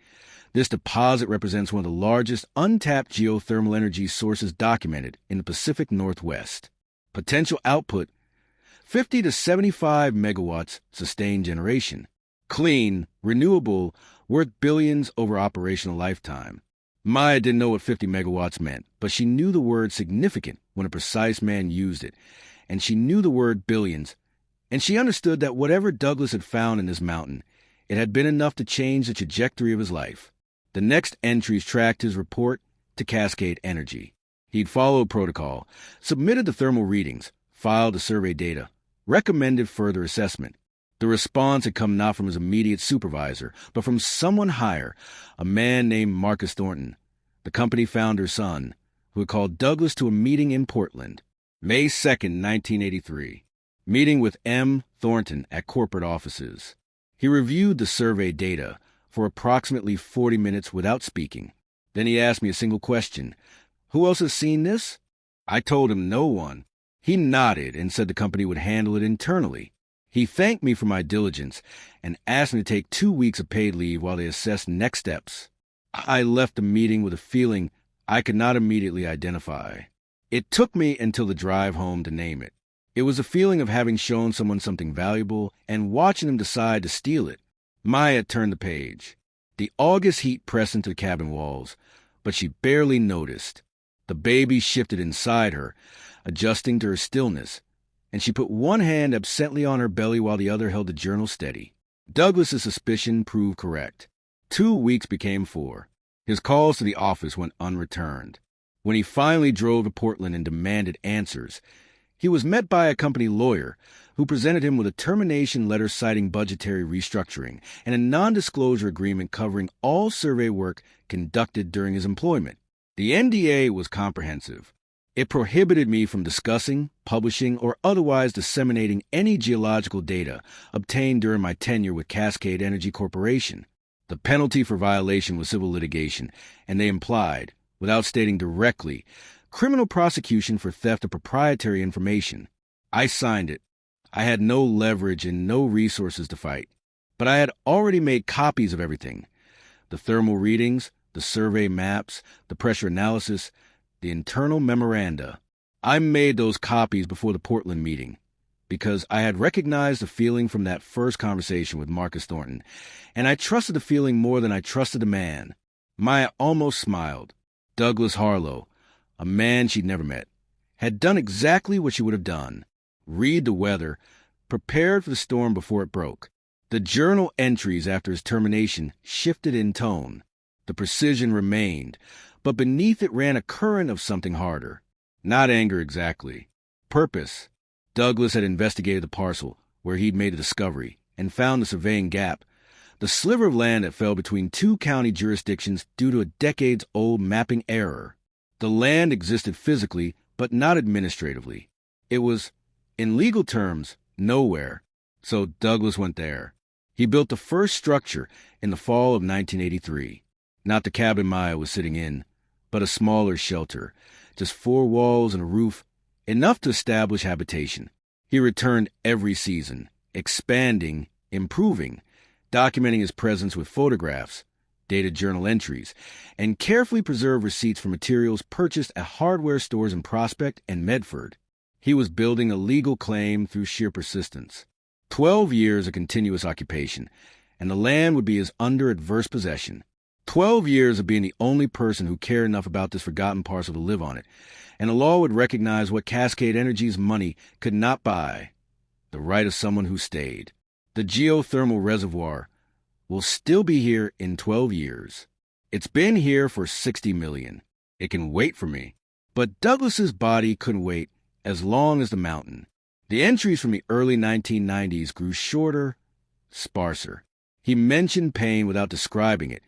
this deposit represents one of the largest untapped geothermal energy sources documented in the Pacific Northwest. Potential output, 50 to 75 megawatts sustained generation. Clean, renewable, worth billions over operational lifetime. Maya didn't know what 50 megawatts meant, but she knew the word significant when a precise man used it, and she knew the word billions, and she understood that whatever Douglas had found in this mountain, it had been enough to change the trajectory of his life. The next entries tracked his report to Cascade Energy. He'd followed protocol, submitted the thermal readings, filed the survey data, recommended further assessment. The response had come not from his immediate supervisor, but from someone higher, a man named Marcus Thornton, the company founder's son, who had called Douglas to a meeting in Portland. May 2nd, 1983. Meeting with M. Thornton at corporate offices. He reviewed the survey data for approximately 40 minutes without speaking. Then he asked me a single question. Who else has seen this? I told him no one. He nodded and said the company would handle it internally. He thanked me for my diligence and asked me to take 2 weeks of paid leave while they assessed next steps. I left the meeting with a feeling I could not immediately identify. It took me until the drive home to name it. It was a feeling of having shown someone something valuable and watching them decide to steal it. Maya turned the page. The August heat pressed into the cabin walls, but she barely noticed. The baby shifted inside her, adjusting to her stillness, and she put one hand absently on her belly while the other held the journal steady. Douglas's suspicion proved correct. 2 weeks became 4. His calls to the office went unreturned. When he finally drove to Portland and demanded answers, he was met by a company lawyer who presented him with a termination letter citing budgetary restructuring and a non-disclosure agreement covering all survey work conducted during his employment. The NDA was comprehensive. It prohibited me from discussing, publishing, or otherwise disseminating any geological data obtained during my tenure with Cascade Energy Corporation. The penalty for violation was civil litigation, and they implied, without stating directly, criminal prosecution for theft of proprietary information. I signed it. I had no leverage and no resources to fight, but I had already made copies of everything. The thermal readings, the survey maps, the pressure analysis, the internal memoranda. I made those copies before the Portland meeting because I had recognized the feeling from that first conversation with Marcus Thornton, and I trusted the feeling more than I trusted the man. Maya almost smiled. Douglas Harlow, a man she'd never met, had done exactly what she would have done. Read the weather, prepared for the storm before it broke. The journal entries after his termination shifted in tone. The precision remained, but beneath it ran a current of something harder. Not anger exactly. Purpose. Douglas had investigated the parcel where he'd made a discovery and found the surveying gap, the sliver of land that fell between 2 county jurisdictions due to a decades-old mapping error. The land existed physically, but not administratively. It was, in legal terms, nowhere, so Douglas went there. He built the first structure in the fall of 1983. Not the cabin Maya was sitting in, but a smaller shelter, just 4 walls and a roof, enough to establish habitation. He returned every season, expanding, improving, documenting his presence with photographs, dated journal entries, and carefully preserved receipts for materials purchased at hardware stores in Prospect and Medford. He was building a legal claim through sheer persistence. 12 years of continuous occupation, and the land would be his under adverse possession. 12 years of being the only person who cared enough about this forgotten parcel to live on it, and the law would recognize what Cascade Energy's money could not buy, the right of someone who stayed. The geothermal reservoir will still be here in 12 years. It's been here for 60 million. It can wait for me. But Douglas's body couldn't wait as long as the mountain. The entries from the early 1990s grew shorter, sparser. He mentioned pain without describing it,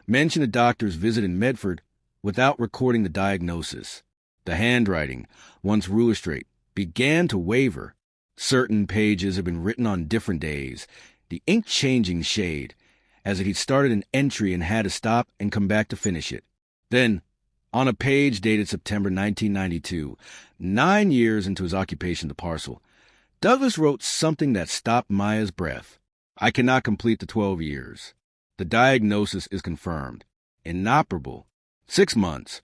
mentioned a doctor's visit in Medford without recording the diagnosis. The handwriting, once ruler straight, began to waver. Certain pages had been written on different days, the ink changing shade, as if he'd started an entry and had to stop and come back to finish it. Then, on a page dated September 1992, 9 years into his occupation of the parcel, Douglas wrote something that stopped Maya's breath. I cannot complete the 12 years. The diagnosis is confirmed. Inoperable. 6 months.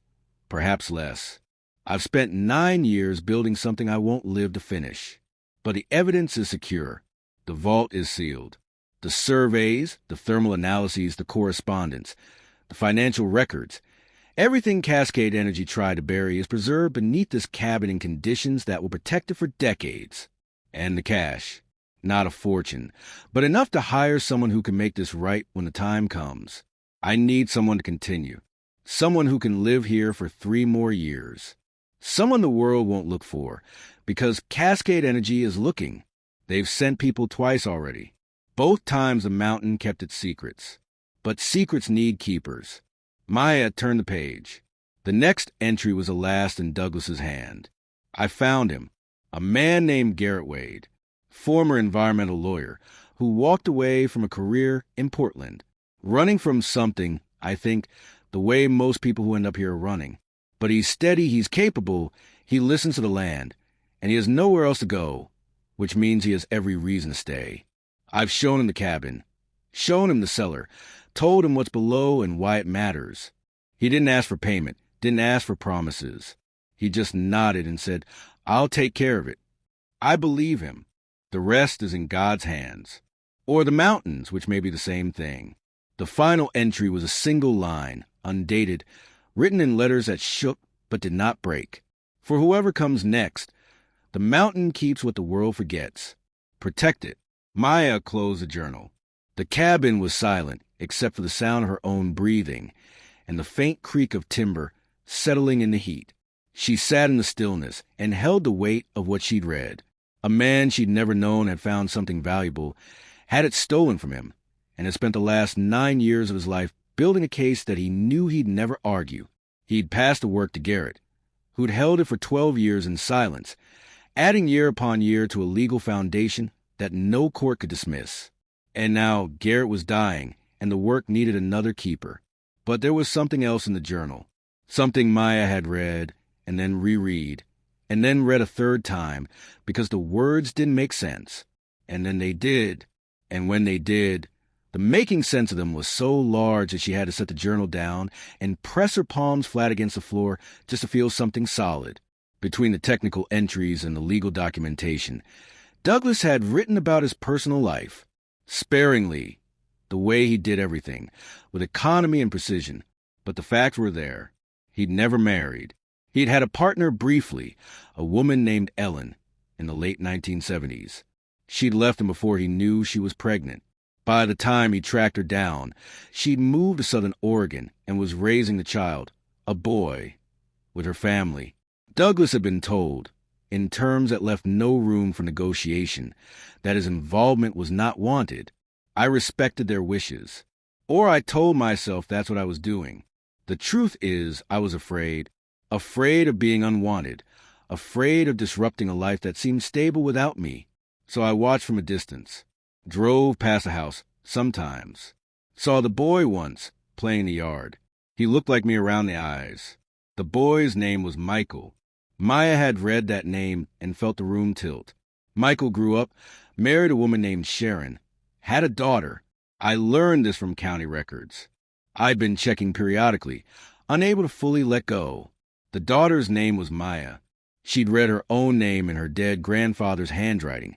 Perhaps less. I've spent 9 years building something I won't live to finish. But the evidence is secure. The vault is sealed. The surveys, the thermal analyses, the correspondence, the financial records, everything Cascade Energy tried to bury is preserved beneath this cabin in conditions that will protect it for decades. And the cash. Not a fortune, but enough to hire someone who can make this right when the time comes. I need someone to continue. Someone who can live here for 3 more years. Someone the world won't look for, because Cascade Energy is looking. They've sent people twice already. Both times the mountain kept its secrets. But secrets need keepers. Maya turned the page. The next entry was the last in Douglas's hand. I found him, a man named Garrett Wade, former environmental lawyer, who walked away from a career in Portland, running from something, I think, the way most people who end up here are running. But he's steady, he's capable, he listens to the land, and he has nowhere else to go, which means he has every reason to stay. I've shown him the cabin, shown him the cellar, told him what's below and why it matters. He didn't ask for payment, didn't ask for promises. He just nodded and said, I'll take care of it. I believe him. The rest is in God's hands. Or the mountains, which may be the same thing. The final entry was a single line, undated, written in letters that shook but did not break. For whoever comes next, the mountain keeps what the world forgets. Protect it. Maya closed the journal. The cabin was silent, except for the sound of her own breathing and the faint creak of timber settling in the heat. She sat in the stillness and held the weight of what she'd read. A man she'd never known had found something valuable, had it stolen from him, and had spent the last 9 years of his life building a case that he knew he'd never argue. He'd passed the work to Garrett, who'd held it for 12 years in silence, adding year upon year to a legal foundation that no court could dismiss. And now Garrett was dying, and the work needed another keeper. But there was something else in the journal, something Maya had read, and then reread, and then read a third time, because the words didn't make sense. And then they did. And when they did, the making sense of them was so large that she had to set the journal down and press her palms flat against the floor just to feel something solid. Between the technical entries and the legal documentation, Douglas had written about his personal life, sparingly, the way he did everything, with economy and precision. But the facts were there. He'd never married. He'd had a partner briefly, a woman named Ellen, in the late 1970s. She'd left him before he knew she was pregnant. By the time he tracked her down, she'd moved to Southern Oregon and was raising the child, a boy, with her family. Douglas had been told, in terms that left no room for negotiation, that his involvement was not wanted. I respected their wishes. Or I told myself that's what I was doing. The truth is, I was afraid of being unwanted, afraid of disrupting a life that seemed stable without me. So I watched from a distance, drove past the house, sometimes. Saw the boy once, playing in the yard. He looked like me around the eyes. The boy's name was Michael. Maya had read that name and felt the room tilt. Michael grew up, married a woman named Sharon, had a daughter. I learned this from county records. I'd been checking periodically, unable to fully let go. The daughter's name was Maya. She'd read her own name in her dead grandfather's handwriting,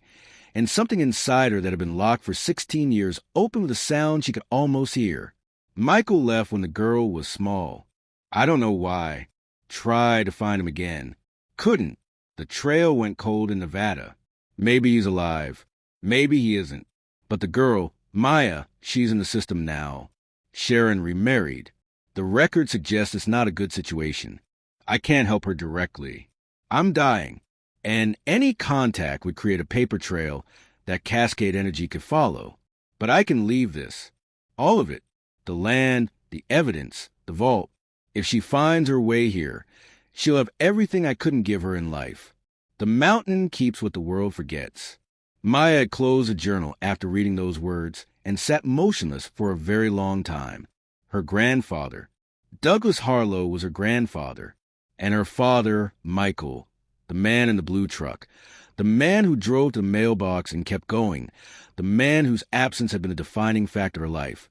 and something inside her that had been locked for 16 years opened with a sound she could almost hear. Michael left when the girl was small. I don't know why. Tried to find him again. Couldn't. The trail went cold in Nevada. Maybe he's alive. Maybe he isn't. But the girl, Maya, she's in the system now. Sharon remarried. The record suggests it's not a good situation. I can't help her directly. I'm dying, and any contact would create a paper trail that Cascade Energy could follow. But I can leave this. All of it. The land, the evidence, the vault. If she finds her way here, she'll have everything I couldn't give her in life. The mountain keeps what the world forgets. Maya had closed the journal after reading those words and sat motionless for a very long time. Her grandfather, Douglas Harlow, was her grandfather, and her father, Michael, the man in the blue truck, the man who drove to the mailbox and kept going, the man whose absence had been a defining fact of her life,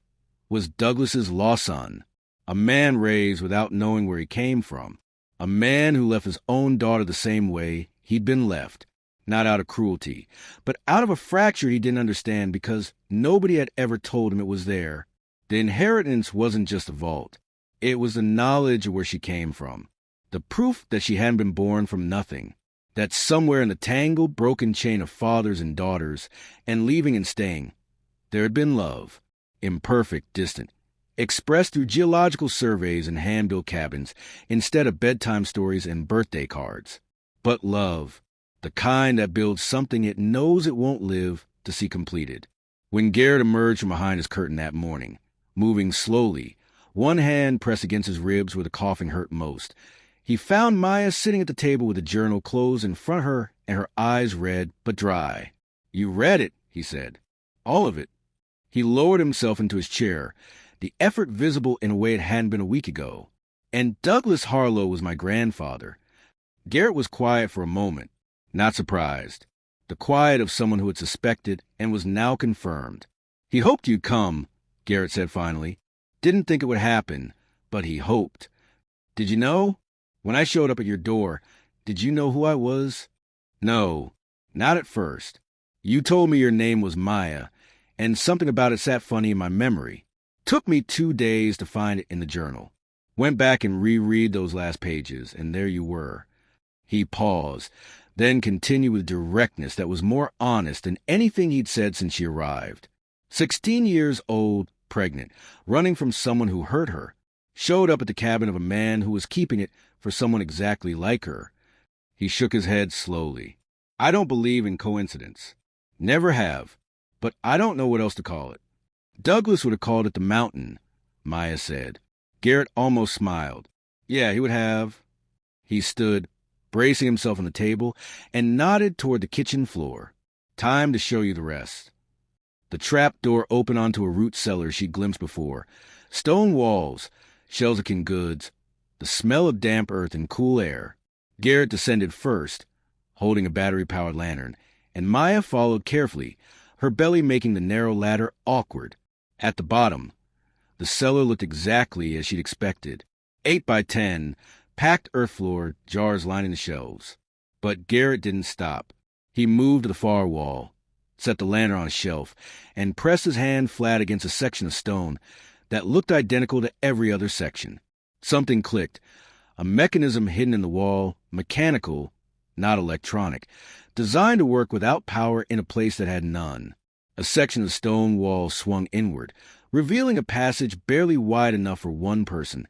was Douglas's lost son, a man raised without knowing where he came from, a man who left his own daughter the same way he'd been left, not out of cruelty, but out of a fracture he didn't understand because nobody had ever told him it was there. The inheritance wasn't just a vault. It was the knowledge of where she came from, the proof that she hadn't been born from nothing, that somewhere in the tangled, broken chain of fathers and daughters, and leaving and staying, there had been love, imperfect, distant, expressed through geological surveys and hand-built cabins instead of bedtime stories and birthday cards. But love, the kind that builds something it knows it won't live to see completed. When Garrett emerged from behind his curtain that morning, moving slowly, one hand pressed against his ribs where the coughing hurt most, he found Maya sitting at the table with the journal closed in front of her and her eyes red but dry. "You read it," he said. "All of it." He lowered himself into his chair, the effort visible in a way it hadn't been a week ago. "And Douglas Harlow was my grandfather." Garrett was quiet for a moment, not surprised. The quiet of someone who had suspected and was now confirmed. "He hoped you'd come," Garrett said finally. "Didn't think it would happen, but he hoped. Did you know? When I showed up at your door, did you know who I was?" "No, not at first. You told me your name was Maya, and something about it sat funny in my memory. Took me 2 days to find it in the journal. Went back and reread those last pages, and there you were." He paused, then continued with directness that was more honest than anything he'd said since she arrived. 16 years old, pregnant, running from someone who hurt her, showed up at the cabin of a man who was keeping it for someone exactly like her. He shook his head slowly. "I don't believe in coincidence. Never have. But I don't know what else to call it." "Douglas would have called it the mountain," Maya said. Garrett almost smiled. "Yeah, he would have." He stood, bracing himself on the table, and nodded toward the kitchen floor. "Time to show you the rest." The trap door opened onto a root cellar she'd glimpsed before. Stone walls, shelves of canned goods, the smell of damp earth and cool air. Garrett descended first, holding a battery-powered lantern, and Maya followed carefully, her belly making the narrow ladder awkward. At the bottom, the cellar looked exactly as she'd expected. 8 by 10, packed earth floor, jars lining the shelves. But Garrett didn't stop. He moved to the far wall, set the lantern on a shelf, and pressed his hand flat against a section of stone that looked identical to every other section. Something clicked. A mechanism hidden in the wall, mechanical, not electronic, designed to work without power in a place that had none. A section of stone wall swung inward, revealing a passage barely wide enough for one person,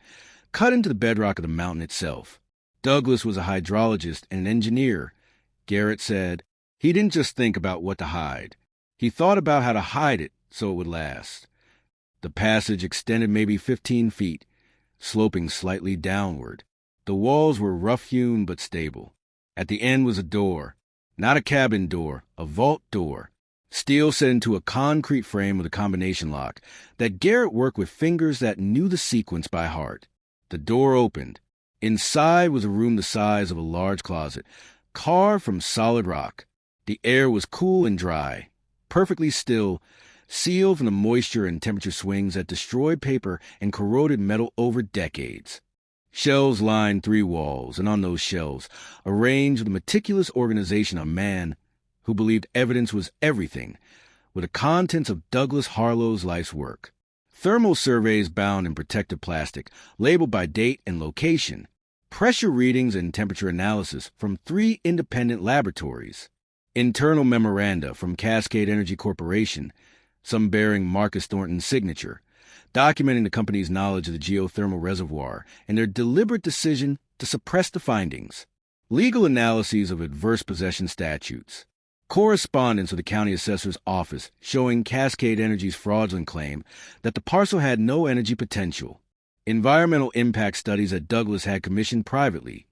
cut into the bedrock of the mountain itself. Douglas was a hydrologist and an engineer, Garrett said. He didn't just think about what to hide. He thought about how to hide it so it would last. The passage extended maybe 15 feet, sloping slightly downward. The walls were rough-hewn but stable. At the end was a door, not a cabin door, a vault door. Steel set into a concrete frame with a combination lock that Garrett worked with fingers that knew the sequence by heart. The door opened. Inside was a room the size of a large closet, carved from solid rock. The air was cool and dry, perfectly still, sealed from the moisture and temperature swings that destroyed paper and corroded metal over decades. Shelves lined 3 walls, and on those shelves, arranged with the meticulous organization of a man who believed evidence was everything, were the contents of Douglas Harlow's life's work. Thermal surveys bound in protective plastic, labeled by date and location. Pressure readings and temperature analysis from 3 independent laboratories. Internal memoranda from Cascade Energy Corporation, some bearing Marcus Thornton's signature, documenting the company's knowledge of the geothermal reservoir and their deliberate decision to suppress the findings. Legal analyses of adverse possession statutes. Correspondence with the county assessor's office showing Cascade Energy's fraudulent claim that the parcel had no energy potential. Environmental impact studies that Douglas had commissioned privately.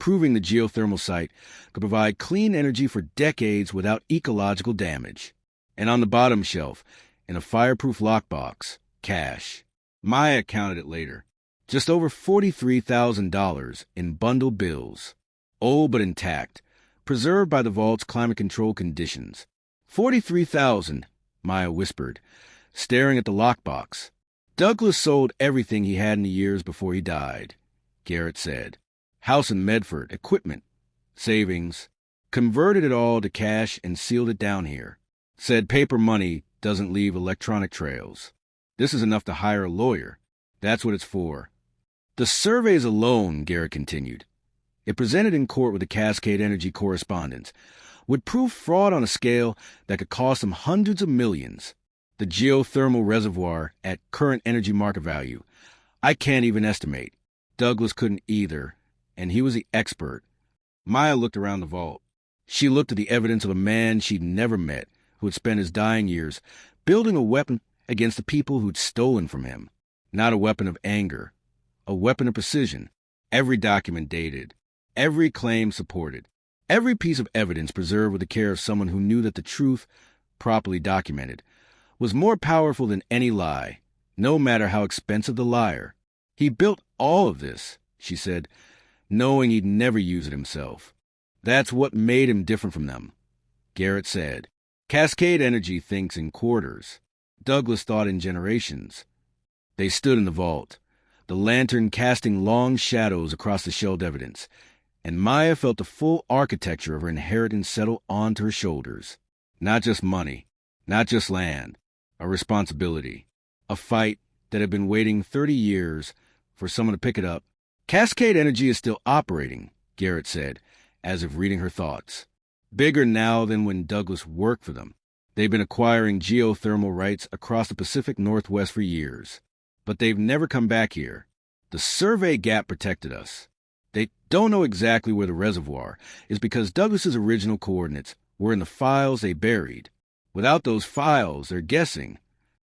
proving the geothermal site could provide clean energy for decades without ecological damage. And on the bottom shelf, in a fireproof lockbox, cash. Maya counted it later. Just over $43,000 in bundled bills. Old but intact, preserved by the vault's climate-controlled conditions. 43,000, Maya whispered, staring at the lockbox. Douglas sold everything he had in the years before he died, Garrett said. House in Medford, equipment, savings. Converted it all to cash and sealed it down here. Said paper money doesn't leave electronic trails. This is enough to hire a lawyer. That's what it's for. The surveys alone, Garrett continued, if presented in court with the Cascade Energy correspondence, would prove fraud on a scale that could cost them hundreds of millions. The geothermal reservoir at current energy market value, I can't even estimate. Douglas couldn't either, and he was the expert. Maya looked around the vault. She looked at the evidence of a man she'd never met, who had spent his dying years building a weapon against the people who'd stolen from him. Not a weapon of anger, a weapon of precision. Every document dated, every claim supported, every piece of evidence preserved with the care of someone who knew that the truth, properly documented, was more powerful than any lie, no matter how expensive the liar. He built all of this, she said, knowing he'd never use it himself. That's what made him different from them, Garrett said. Cascade Energy thinks in quarters. Douglas thought in generations. They stood in the vault, the lantern casting long shadows across the shelled evidence, and Maya felt the full architecture of her inheritance settle onto her shoulders. Not just money, not just land, a responsibility, a fight that had been waiting 30 years for someone to pick it up. Cascade Energy is still operating, Garrett said, as if reading her thoughts. Bigger now than when Douglas worked for them. They've been acquiring geothermal rights across the Pacific Northwest for years. But they've never come back here. The survey gap protected us. They don't know exactly where the reservoir is because Douglas's original coordinates were in the files they buried. Without those files, they're guessing.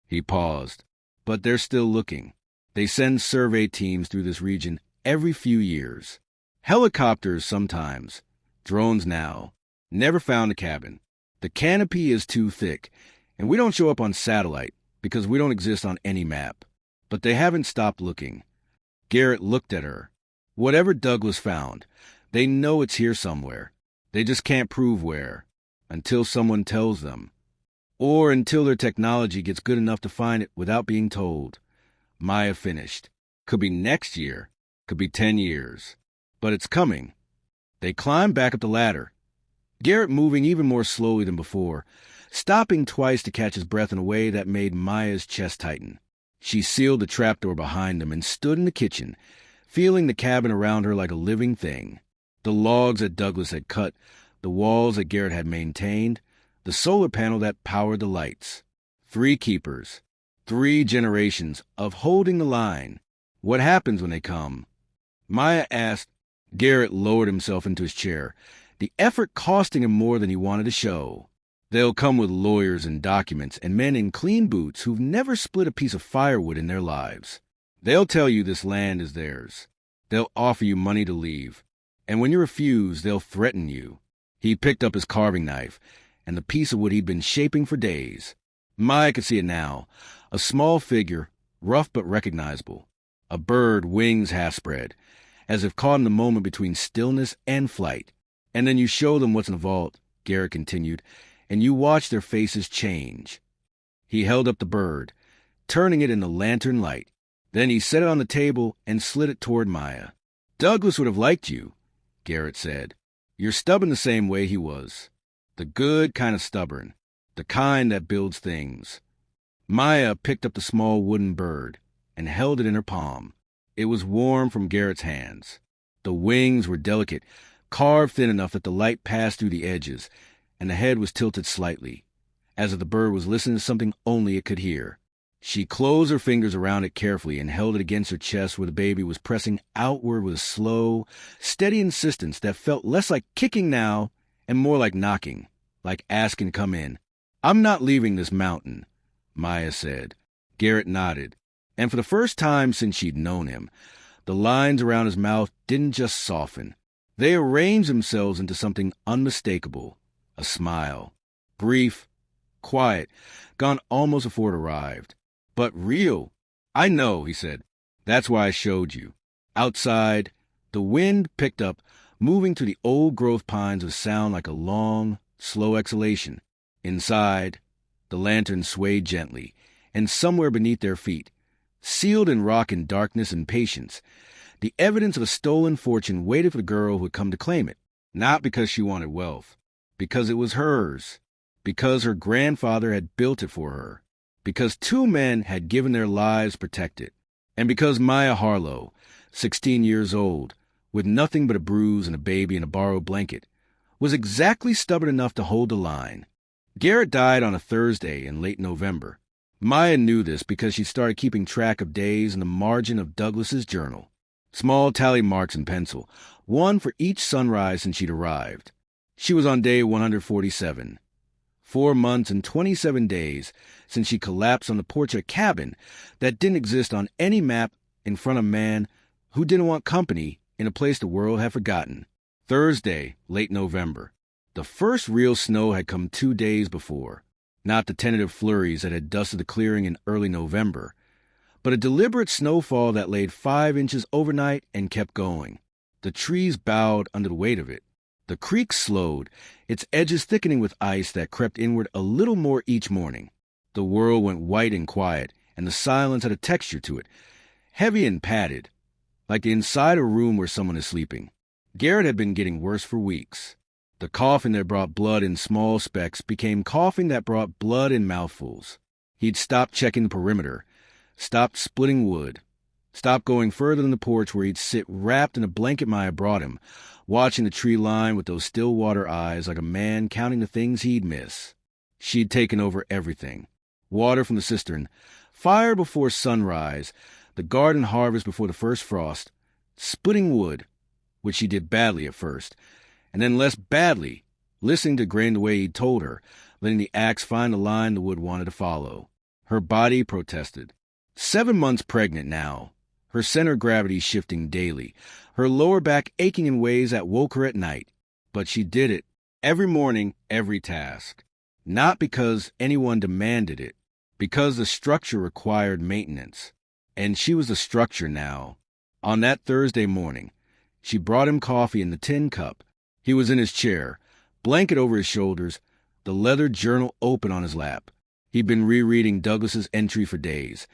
He paused. But they're still looking. They send survey teams through this region every few years. Helicopters sometimes. Drones now. Never found the cabin. The canopy is too thick, and we don't show up on satellite because we don't exist on any map. But they haven't stopped looking. Garrett looked at her. Whatever Douglas found, they know it's here somewhere. They just can't prove where, until someone tells them. Or until their technology gets good enough to find it without being told. Maya finished. Could be next year. Could be 10 years. But it's coming. They climbed back up the ladder. Garrett moving even more slowly than before, stopping twice to catch his breath in a way that made Maya's chest tighten. She sealed the trapdoor behind them and stood in the kitchen, feeling the cabin around her like a living thing. The logs that Douglas had cut, the walls that Garrett had maintained, the solar panel that powered the lights. 3 keepers, 3 generations of holding the line. What happens when they come? Maya asked. Garrett lowered himself into his chair, the effort costing him more than he wanted to show. They'll come with lawyers and documents and men in clean boots who've never split a piece of firewood in their lives. They'll tell you this land is theirs. They'll offer you money to leave. And when you refuse, they'll threaten you. He picked up his carving knife and the piece of wood he'd been shaping for days. Maya could see it now, a small figure, rough but recognizable. A bird, wings half spread, as if caught in the moment between stillness and flight. And then you show them what's in the vault, Garrett continued, and you watch their faces change. He held up the bird, turning it in the lantern light. Then he set it on the table and slid it toward Maya. Douglas would have liked you, Garrett said. You're stubborn the same way he was. The good kind of stubborn, the kind that builds things. Maya picked up the small wooden bird and held it in her palm. It was warm from Garrett's hands. The wings were delicate, carved thin enough that the light passed through the edges, and the head was tilted slightly, as if the bird was listening to something only it could hear. She closed her fingers around it carefully and held it against her chest where the baby was pressing outward with a slow, steady insistence that felt less like kicking now and more like knocking, like asking to come in. I'm not leaving this mountain, Maya said. Garrett nodded, and for the first time since she'd known him, the lines around his mouth didn't just soften. They arranged themselves into something unmistakable, a smile. Brief, quiet, gone almost before it arrived. But real. I know, he said. That's why I showed you. Outside, the wind picked up, moving through the old-growth pines with a sound like a long, slow exhalation. Inside, the lantern swayed gently, and somewhere beneath their feet, sealed in rock and darkness and patience, the evidence of a stolen fortune waited for the girl who had come to claim it, not because she wanted wealth, because it was hers, because her grandfather had built it for her, because two men had given their lives to protect it, and because Maya Harlow, 16 years old, with nothing but a bruise and a baby and a borrowed blanket, was exactly stubborn enough to hold the line. Garrett died on a Thursday in late November. Maya knew this because she started keeping track of days in the margin of Douglas's journal. Small tally marks in pencil, one for each sunrise since she'd arrived. She was on day 147. 4 months and 27 days since she collapsed on the porch of a cabin that didn't exist on any map in front of a man who didn't want company in a place the world had forgotten. Thursday, late November. The first real snow had come 2 days before, not the tentative flurries that had dusted the clearing in early November, but a deliberate snowfall that laid 5 inches overnight and kept going. The trees bowed under the weight of it. The creek slowed, its edges thickening with ice that crept inward a little more each morning. The world went white and quiet, and the silence had a texture to it, heavy and padded, like the inside a room where someone is sleeping. Garrett had been getting worse for weeks. The coughing that brought blood in small specks became coughing that brought blood in mouthfuls. He'd stopped checking the perimeter, stopped splitting wood, stopped going further than the porch where he'd sit wrapped in a blanket Maya brought him, watching the tree line with those still water eyes like a man counting the things he'd miss. She'd taken over everything. Water from the cistern, fire before sunrise, the garden harvest before the first frost, splitting wood, which she did badly at first, and then less badly, listening to grain the way he'd told her, letting the axe find the line the wood wanted to follow. Her body protested. 7 months pregnant now, her center of gravity shifting daily, her lower back aching in ways that woke her at night. But she did it, every morning, every task. Not because anyone demanded it, because the structure required maintenance. And she was the structure now. On that Thursday morning, she brought him coffee in the tin cup. He was in his chair, blanket over his shoulders, the leather journal open on his lap. He'd been rereading Douglas's entry for days,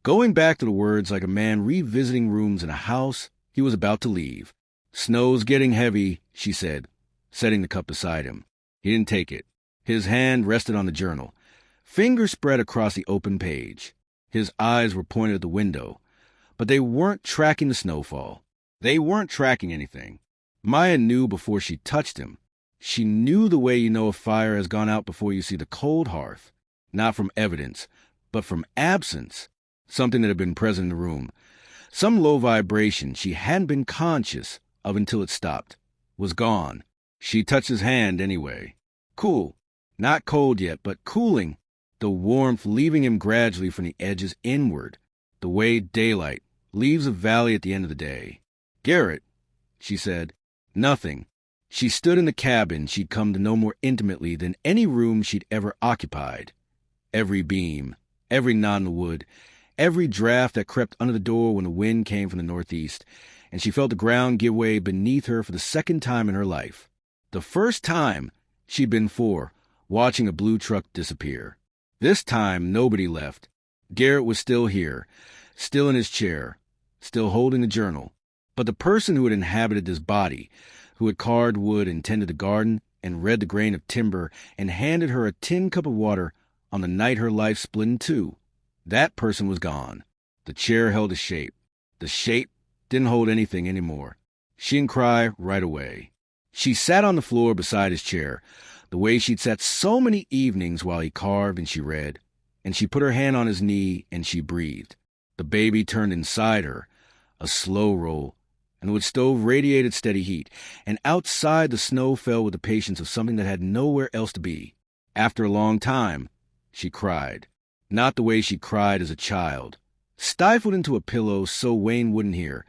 going back to the words like a man revisiting rooms in a house he was about to leave. "Snow's getting heavy," she said, setting the cup beside him. He didn't take it. His hand rested on the journal, fingers spread across the open page. His eyes were pointed at the window, but they weren't tracking the snowfall. They weren't tracking anything. Maya knew before she touched him. She knew the way you know a fire has gone out before you see the cold hearth, not from evidence, but from absence, something that had been present in the room. Some low vibration she hadn't been conscious of until it stopped, was gone. She touched his hand anyway. Cool. Not cold yet, but cooling, the warmth leaving him gradually from the edges inward, the way daylight leaves a valley at the end of the day. "Garrett," she said. Nothing. She stood in the cabin she'd come to know more intimately than any room she'd ever occupied. Every beam, every knot in the wood, every draft that crept under the door when the wind came from the northeast, and she felt the ground give way beneath her for the second time in her life. The first time she'd been 4, watching a blue truck disappear. This time nobody left. Garrett was still here, still in his chair, still holding the journal. But the person who had inhabited this body, who had carved wood and tended the garden and read the grain of timber and handed her a tin cup of water on the night her life split in two, that person was gone. The chair held a shape. The shape didn't hold anything anymore. She didn't cry right away. She sat on the floor beside his chair, the way she'd sat so many evenings while he carved and she read, and she put her hand on his knee and she breathed. The baby turned inside her, a slow roll, and the wood stove radiated steady heat, and outside the snow fell with the patience of something that had nowhere else to be. After a long time, she cried. Not the way she cried as a child, stifled into a pillow so Wayne wouldn't hear,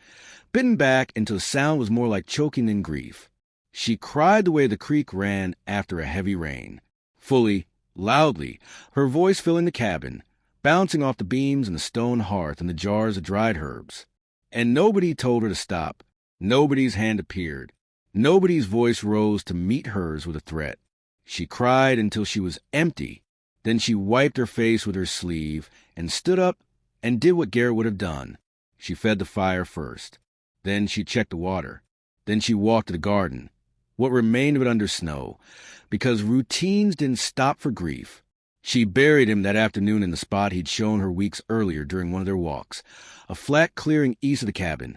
bitten back until the sound was more like choking than grief. She cried the way the creek ran after a heavy rain. Fully, loudly, her voice filling the cabin, bouncing off the beams and the stone hearth and the jars of dried herbs. And nobody told her to stop. Nobody's hand appeared. Nobody's voice rose to meet hers with a threat. She cried until she was empty. Then she wiped her face with her sleeve and stood up and did what Garrett would have done. She fed the fire first. Then she checked the water. Then she walked to the garden, what remained of it under snow, because routines didn't stop for grief. She buried him that afternoon in the spot he'd shown her weeks earlier during one of their walks, a flat clearing east of the cabin,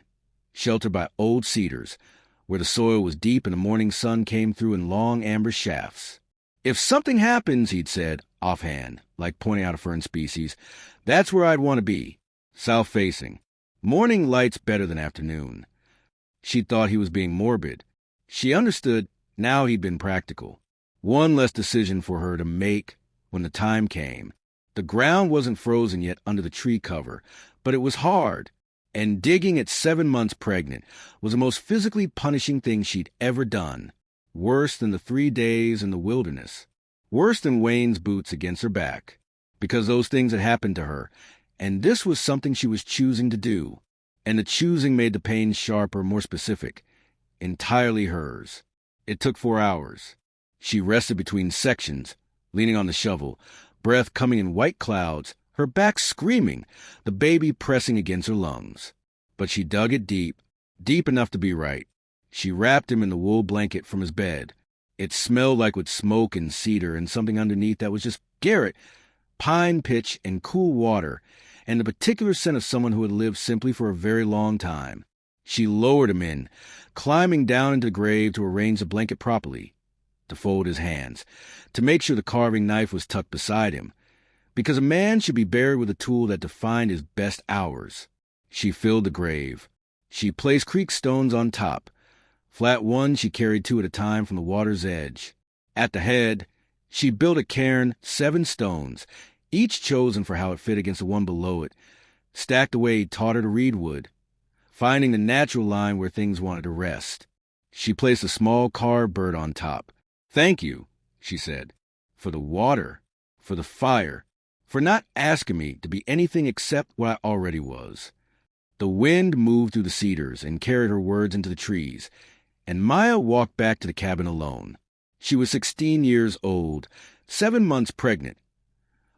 sheltered by old cedars, where the soil was deep and the morning sun came through in long amber shafts. "If something happens," he'd said, offhand, like pointing out a fern species, "that's where I'd want to be, south-facing. Morning light's better than afternoon." She thought he was being morbid. She understood now he'd been practical. One less decision for her to make when the time came. The ground wasn't frozen yet under the tree cover, but it was hard, and digging at 7 months pregnant was the most physically punishing thing she'd ever done. Worse than the 3 days in the wilderness. Worse than Wayne's boots against her back. Because those things had happened to her, and this was something she was choosing to do. And the choosing made the pain sharper, more specific. Entirely hers. It took 4 hours. She rested between sections, leaning on the shovel, breath coming in white clouds, her back screaming, the baby pressing against her lungs. But she dug it deep, deep enough to be right. She wrapped him in the wool blanket from his bed. It smelled like with smoke and cedar and something underneath that was just Garrett, pine pitch and cool water, and the particular scent of someone who had lived simply for a very long time. She lowered him in, climbing down into the grave to arrange the blanket properly, to fold his hands, to make sure the carving knife was tucked beside him, because a man should be buried with a tool that defined his best hours. She filled the grave. She placed creek stones on top. Flat ones she carried 2 at a time from the water's edge. At the head, she built a cairn, 7 stones, each chosen for how it fit against the one below it, stacked the way he taught her to read wood, finding the natural line where things wanted to rest. She placed a small carved bird on top. "Thank you," she said, "for the water, for the fire, for not asking me to be anything except what I already was." The wind moved through the cedars and carried her words into the trees, and Maya walked back to the cabin alone. She was 16 years old, 7 months pregnant,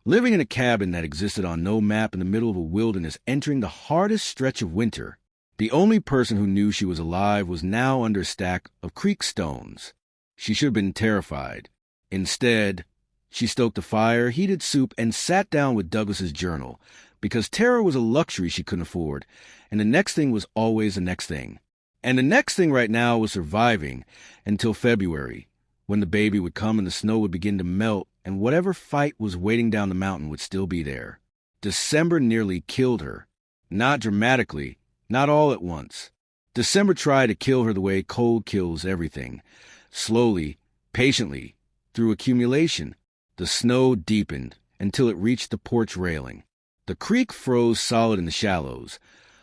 living in a cabin that existed on no map in the middle of a wilderness, entering the hardest stretch of winter. The only person who knew she was alive was now under a stack of creek stones. She should have been terrified. Instead, she stoked the fire, heated soup, and sat down with Douglas's journal, because terror was a luxury she couldn't afford, and the next thing was always the next thing. And the next thing right now was surviving until February, when the baby would come and the snow would begin to melt, and whatever fight was waiting down the mountain would still be there. December nearly killed her. Not dramatically, not all at once. December tried to kill her the way cold kills everything. Slowly, patiently, through accumulation. The snow deepened until it reached the porch railing. The creek froze solid in the shallows,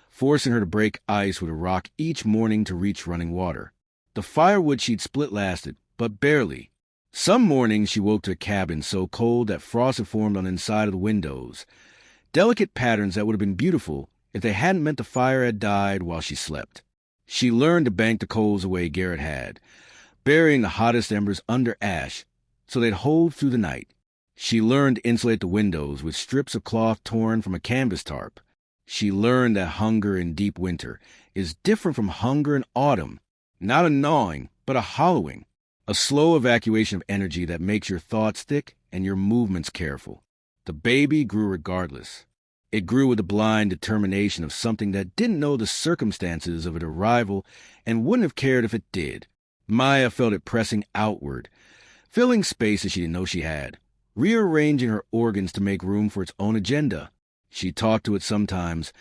forcing her to break ice with a rock each morning to reach running water. The firewood she'd split lasted, but barely. Some mornings she woke to a cabin so cold that frost had formed on the inside of the windows, delicate patterns that would have been beautiful if they hadn't meant the fire had died while she slept. She learned to bank the coals the way Garrett had, burying the hottest embers under ash so they'd hold through the night. She learned to insulate the windows with strips of cloth torn from a canvas tarp. She learned that hunger in deep winter is different from hunger in autumn, not a gnawing, but a hollowing, a slow evacuation of energy that makes your thoughts thick and your movements careful. The baby grew regardless. It grew with the blind determination of something that didn't know the circumstances of its arrival and wouldn't have cared if it did. Maya felt it pressing outward, filling spaces she didn't know she had, rearranging her organs to make room for its own agenda. She talked to it sometimes,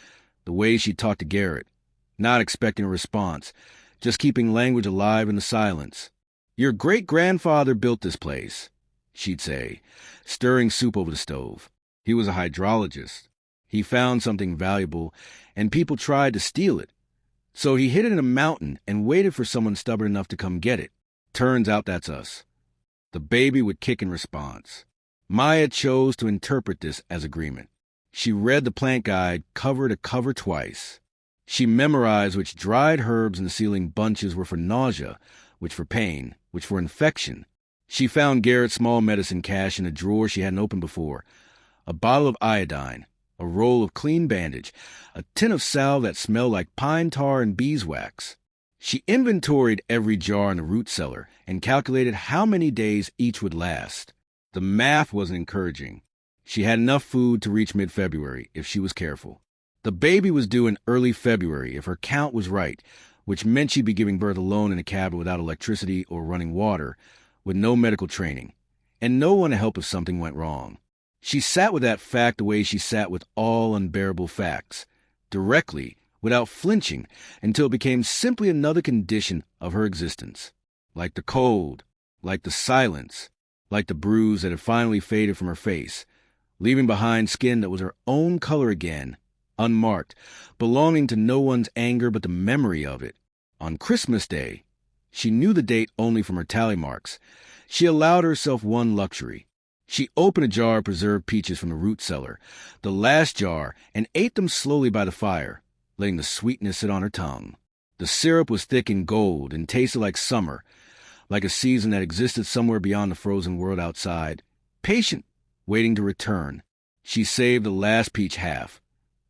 the way she talked to Garrett, not expecting a response, just keeping language alive in the silence. "Your great-grandfather built this place," she'd say, stirring soup over the stove. "He was a hydrologist. He found something valuable, and people tried to steal it. So he hid it in a mountain and waited for someone stubborn enough to come get it. Turns out that's us. The baby would kick in response. Maya chose to interpret this as agreement. She read the plant guide cover to cover twice. She memorized which dried herbs in the ceiling bunches were for nausea, which for pain, which for infection. She found Garrett's small medicine cache in a drawer she hadn't opened before. A bottle of iodine, a roll of clean bandage, a tin of salve that smelled like pine tar and beeswax. She inventoried every jar in the root cellar and calculated how many days each would last. The math wasn't encouraging. She had enough food to reach mid-February if she was careful. The baby was due in early February if her count was right, which meant she'd be giving birth alone in a cabin without electricity or running water, with no medical training, and no one to help if something went wrong. She sat with that fact the way she sat with all unbearable facts, directly, without flinching, until it became simply another condition of her existence. Like the cold, like the silence, like the bruise that had finally faded from her face, leaving behind skin that was her own color again, unmarked, belonging to no one's anger but the memory of it. On Christmas Day, she knew the date only from her tally marks. She allowed herself one luxury. She opened a jar of preserved peaches from the root cellar, the last jar, and ate them slowly by the fire, letting the sweetness sit on her tongue. The syrup was thick and gold and tasted like summer, like a season that existed somewhere beyond the frozen world outside, patient, waiting to return. She saved the last peach half,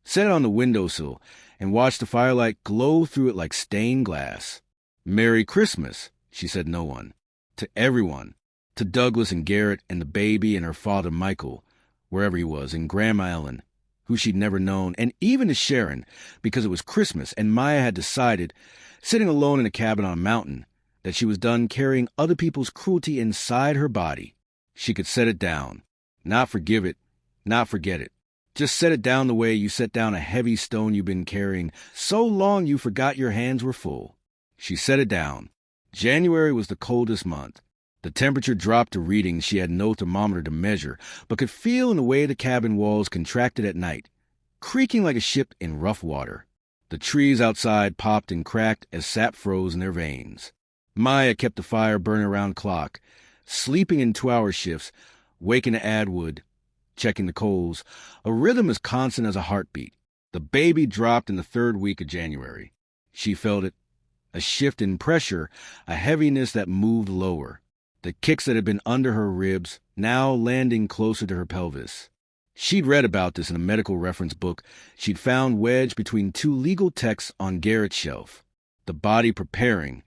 set it on the windowsill, and watched the firelight glow through it like stained glass. "Merry Christmas," she said no one. To everyone. To Douglas and Garrett and the baby and her father Michael, wherever he was, and Grandma Ellen, who she'd never known, and even to Sharon, because it was Christmas and Maya had decided, sitting alone in a cabin on a mountain, that she was done carrying other people's cruelty inside her body. She could set it down. Not forgive it, not forget it. Just set it down the way you set down a heavy stone you've been carrying so long you forgot your hands were full. She set it down. January was the coldest month. The temperature dropped to readings she had no thermometer to measure, but could feel in the way the cabin walls contracted at night, creaking like a ship in rough water. The trees outside popped and cracked as sap froze in their veins. Maya kept the fire burning around the clock, sleeping in 2-hour shifts, waking to add wood, checking the coals, a rhythm as constant as a heartbeat. The baby dropped in the 3rd week of January. She felt it, a shift in pressure, a heaviness that moved lower. The kicks that had been under her ribs, now landing closer to her pelvis. She'd read about this in a medical reference book she'd found wedged between 2 legal texts on Garrett's shelf. The body preparing,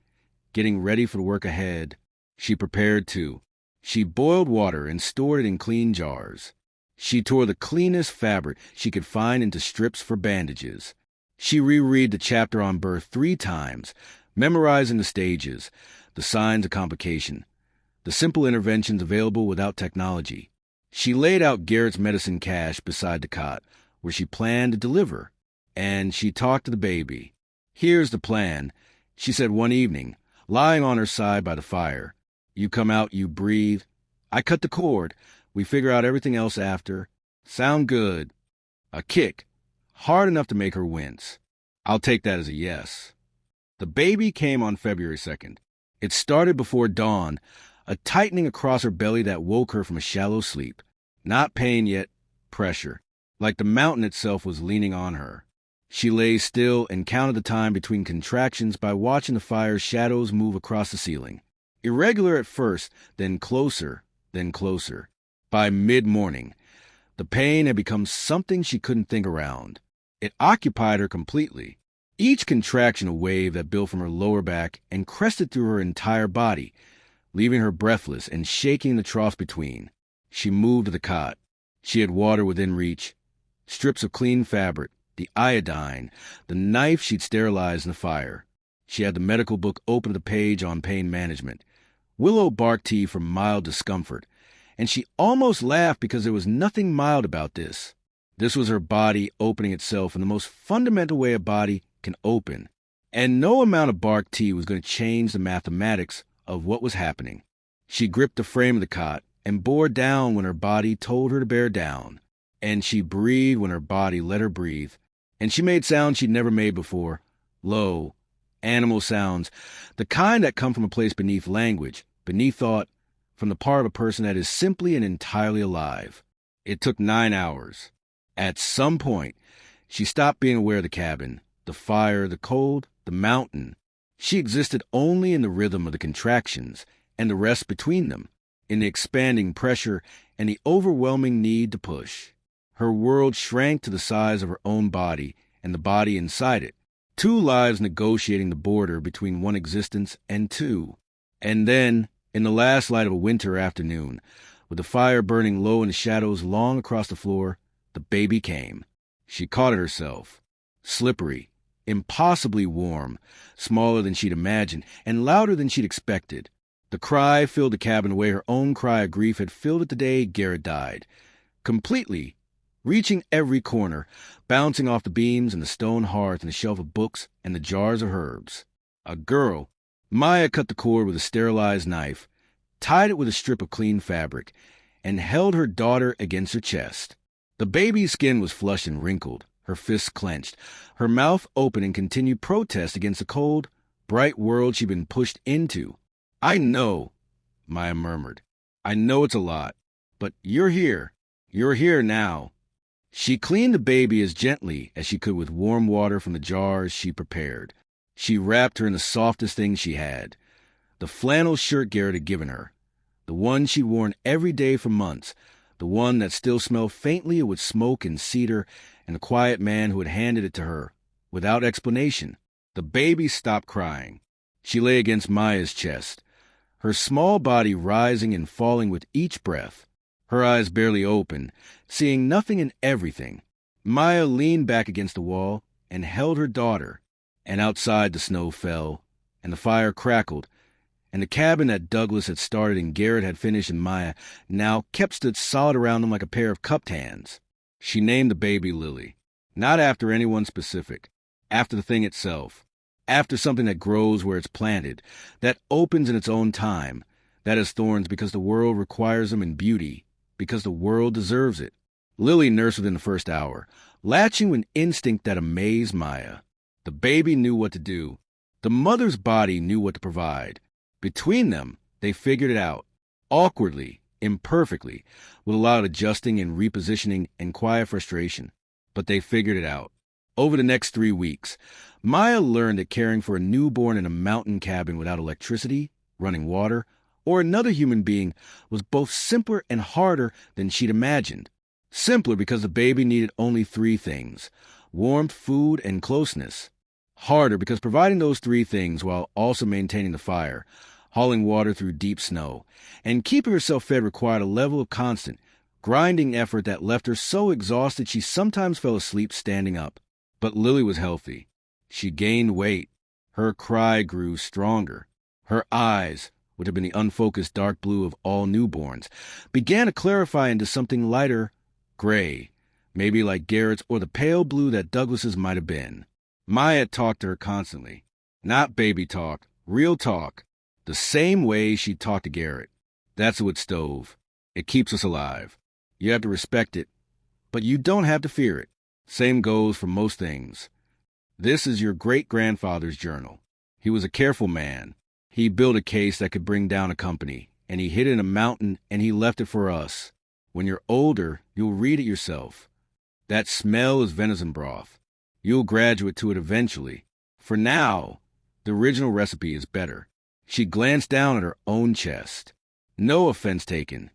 getting ready for the work ahead. She prepared too. She boiled water and stored it in clean jars. She tore the cleanest fabric she could find into strips for bandages. She reread the chapter on birth 3 times, memorizing the stages, the signs of complication, the simple interventions available without technology. She laid out Garrett's medicine cache beside the cot, where she planned to deliver, and she talked to the baby. "Here's the plan," she said one evening, lying on her side by the fire. "You come out, you breathe. I cut the cord. We figure out everything else after. Sound good?" A kick, hard enough to make her wince. I'll take that as a yes. The baby came on February 2nd. It started before dawn, a tightening across her belly that woke her from a shallow sleep. Not pain yet, pressure, like the mountain itself was leaning on her. She lay still and counted the time between contractions by watching the fire's shadows move across the ceiling. Irregular at first, then closer, then closer. By mid-morning, the pain had become something she couldn't think around. It occupied her completely. Each contraction a wave that built from her lower back and crested through her entire body, leaving her breathless and shaking the troughs between. She moved to the cot. She had water within reach, strips of clean fabric, the iodine, the knife she'd sterilized in the fire. She had the medical book open to the page on pain management, willow bark tea for mild discomfort, and she almost laughed because there was nothing mild about this. This was her body opening itself in the most fundamental way a body can open, and no amount of bark tea was going to change the mathematics of what was happening. She gripped the frame of the cot and bore down when her body told her to bear down, and she breathed when her body let her breathe, and she made sounds she'd never made before, low, animal sounds, the kind that come from a place beneath language, beneath thought, from the part of a person that is simply and entirely alive. It took 9 hours. At some point, she stopped being aware of the cabin, the fire, the cold, the mountain. She existed only in the rhythm of the contractions and the rest between them, in the expanding pressure and the overwhelming need to push. Her world shrank to the size of her own body and the body inside it. 2 lives negotiating the border between one existence and 2. And then, in the last light of a winter afternoon, with the fire burning low in the shadows long across the floor, the baby came. She caught it herself. Slippery, impossibly warm, smaller than she'd imagined, and louder than she'd expected. The cry filled the cabin the way her own cry of grief had filled it the day Garrett died. Completely, reaching every corner, bouncing off the beams and the stone hearth and the shelf of books and the jars of herbs. A girl. Maya cut the cord with a sterilized knife, tied it with a strip of clean fabric, and held her daughter against her chest. The baby's skin was flushed and wrinkled, her fists clenched, her mouth open in continued protest against the cold, bright world she'd been pushed into. "I know," Maya murmured. "I know it's a lot, but you're here. You're here now." She cleaned the baby as gently as she could with warm water from the jars she prepared. She wrapped her in the softest thing she had, the flannel shirt Garrett had given her, the one she'd worn every day for months, the one that still smelled faintly with smoke and cedar, and the quiet man who had handed it to her, without explanation. The baby stopped crying. She lay against Maya's chest, her small body rising and falling with each breath, her eyes barely open, seeing nothing and everything. Maya leaned back against the wall and held her daughter, and outside the snow fell, and the fire crackled, and the cabin that Douglas had started and Garrett had finished and Maya now kept stood solid around them like a pair of cupped hands. She named the baby Lily, not after anyone specific, after the thing itself, after something that grows where it's planted, that opens in its own time, that has thorns because the world requires them in beauty, because the world deserves it. Lily nursed within the first hour, latching with instinct that amazed Maya. The baby knew what to do. The mother's body knew what to provide. Between them, they figured it out, awkwardly, imperfectly, with a lot of adjusting and repositioning and quiet frustration. But they figured it out. Over the next 3 weeks, Maya learned that caring for a newborn in a mountain cabin without electricity, running water, or another human being was both simpler and harder than she'd imagined. Simpler because the baby needed only 3 things: warmth, food, and closeness. Harder because providing those 3 things while also maintaining the fire, hauling water through deep snow, and keeping herself fed required a level of constant, grinding effort that left her so exhausted she sometimes fell asleep standing up. But Lily was healthy. She gained weight. Her cry grew stronger. Her eyes, which had been the unfocused dark blue of all newborns, began to clarify into something lighter gray, maybe like Garrett's or the pale blue that Douglas's might have been. Maya talked to her constantly. Not baby talk, real talk. The same way she talked to Garrett. That's a wood stove. It keeps us alive. You have to respect it, but you don't have to fear it. Same goes for most things. This is your great-grandfather's journal. He was a careful man. He built a case that could bring down a company, and he hid it in a mountain, and he left it for us. When you're older, you'll read it yourself. That smell is venison broth. You'll graduate to it eventually. For now, the original recipe is better. She glanced down at her own chest. No offense taken.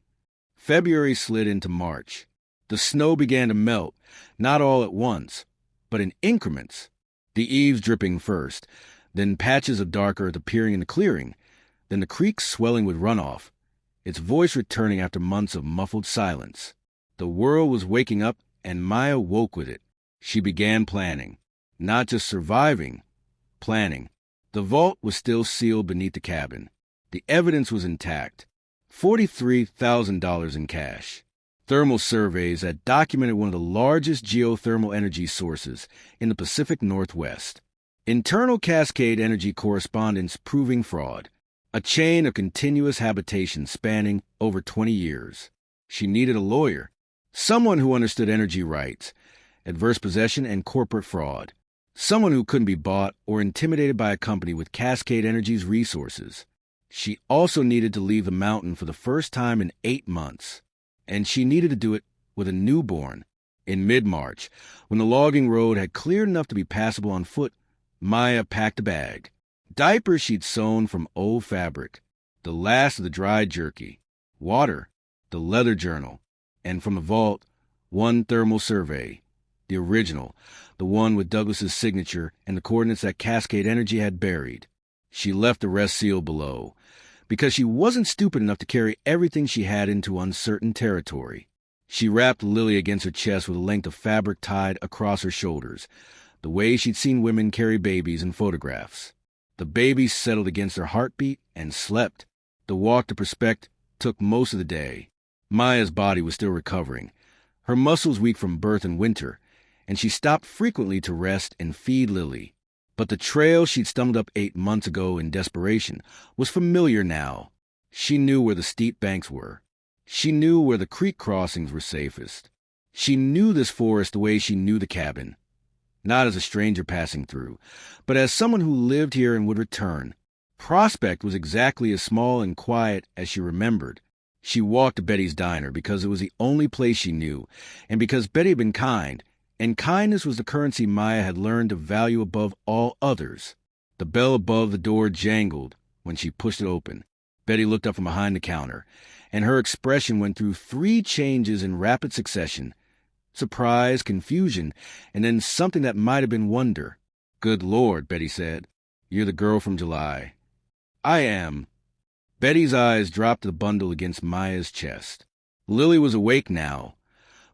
February slid into March. The snow began to melt, not all at once, but in increments. The eaves dripping first, then patches of dark earth appearing in the clearing, then the creek swelling with runoff, its voice returning after months of muffled silence. The world was waking up, and Maya woke with it. She began planning. Not just surviving, planning. The vault was still sealed beneath the cabin. The evidence was intact. $43,000 in cash. Thermal surveys that documented one of the largest geothermal energy sources in the Pacific Northwest. Internal Cascade Energy correspondence proving fraud. A chain of continuous habitation spanning over 20 years. She needed a lawyer. Someone who understood energy rights, adverse possession, and corporate fraud. Someone who couldn't be bought or intimidated by a company with Cascade Energy's resources. She also needed to leave the mountain for the first time in 8 months. And she needed to do it with a newborn. In mid-March, when the logging road had cleared enough to be passable on foot, Maya packed a bag. Diapers she'd sewn from old fabric, the last of the dried jerky, water, the leather journal, and from the vault, one thermal survey, the original, the one with Douglas's signature and the coordinates that Cascade Energy had buried. She left the rest sealed below, because she wasn't stupid enough to carry everything she had into uncertain territory. She wrapped Lily against her chest with a length of fabric tied across her shoulders, the way she'd seen women carry babies in photographs. The baby settled against her heartbeat and slept. The walk to Prospect took most of the day. Maya's body was still recovering, her muscles weak from birth and winter, and she stopped frequently to rest and feed Lily. But the trail she'd stumbled up 8 months ago in desperation was familiar now. She knew where the steep banks were. She knew where the creek crossings were safest. She knew this forest the way she knew the cabin. Not as a stranger passing through, but as someone who lived here and would return. Prospect was exactly as small and quiet as she remembered. She walked to Betty's diner because it was the only place she knew, and because Betty had been kind, and kindness was the currency Maya had learned to value above all others. The bell above the door jangled when she pushed it open. Betty looked up from behind the counter, and her expression went through 3 changes in rapid succession. Surprise, confusion, and then something that might have been wonder. "Good Lord," Betty said. "You're the girl from July." "I am." Betty's eyes dropped the bundle against Maya's chest. Lily was awake now,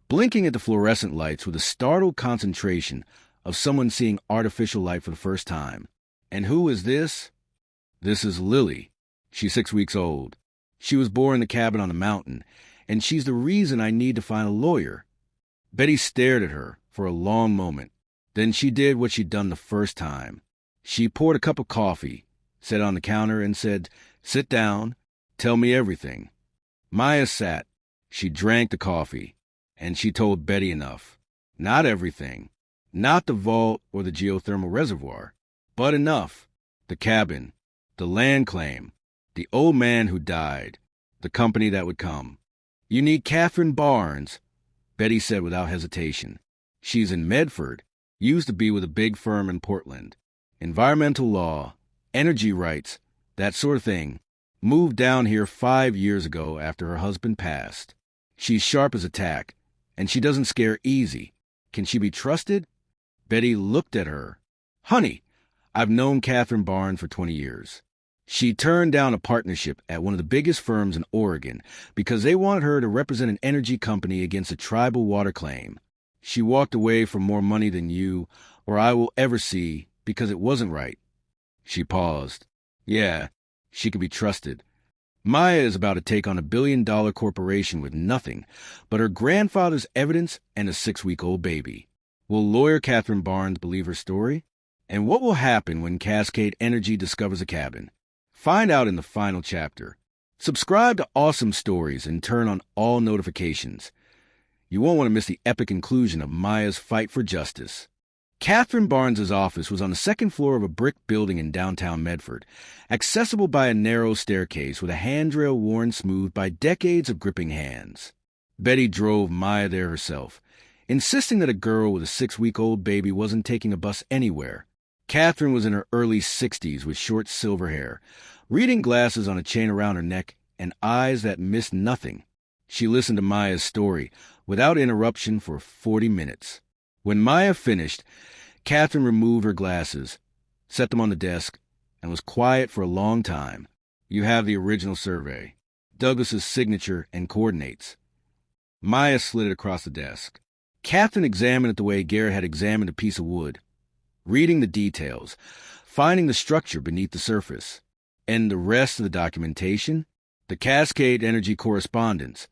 blinking at the fluorescent lights with a startled concentration of someone seeing artificial light for the first time. "And who is this?" "This is Lily. She's 6 weeks old. She was born in the cabin on the mountain, and she's the reason I need to find a lawyer." Betty stared at her for a long moment. Then she did what she'd done the first time. She poured a cup of coffee, set it on the counter, and said, "Sit down. Tell me everything." Maya sat. She drank the coffee, and she told Betty enough. Not everything. Not the vault or the geothermal reservoir, but enough. The cabin, the land claim, the old man who died, the company that would come. "You need Catherine Barnes," Betty said without hesitation. "She's in Medford, used to be with a big firm in Portland. Environmental law, energy rights, that sort of thing. Moved down here 5 years ago after her husband passed. She's sharp as a tack, and she doesn't scare easy. Can she be trusted?" Betty looked at her. "Honey, I've known Catherine Barnes for 20 years. She turned down a partnership at one of the biggest firms in Oregon because they wanted her to represent an energy company against a tribal water claim. She walked away for more money than you or I will ever see because it wasn't right." She paused. "Yeah, she could be trusted. Maya is about to take on a billion-dollar corporation with nothing but her grandfather's evidence and a 6-week-old baby. Will lawyer Catherine Barnes believe her story? And what will happen when Cascade Energy discovers a cabin? Find out in the final chapter. Subscribe to Awesome Stories and turn on all notifications. You won't want to miss the epic conclusion of Maya's fight for justice. Catherine Barnes's office was on the 2nd floor of a brick building in downtown Medford, accessible by a narrow staircase with a handrail worn smooth by decades of gripping hands. Betty drove Maya there herself, insisting that a girl with a 6-week-old baby wasn't taking a bus anywhere. Catherine was in her early 60s with short silver hair, reading glasses on a chain around her neck, and eyes that missed nothing. She listened to Maya's story without interruption for 40 minutes. When Maya finished, Catherine removed her glasses, set them on the desk, and was quiet for a long time. "You have the original survey, Douglas's signature and coordinates." Maya slid it across the desk. Catherine examined it the way Garrett had examined a piece of wood, reading the details, finding the structure beneath the surface. And the rest of the documentation? The Cascade Energy correspondence,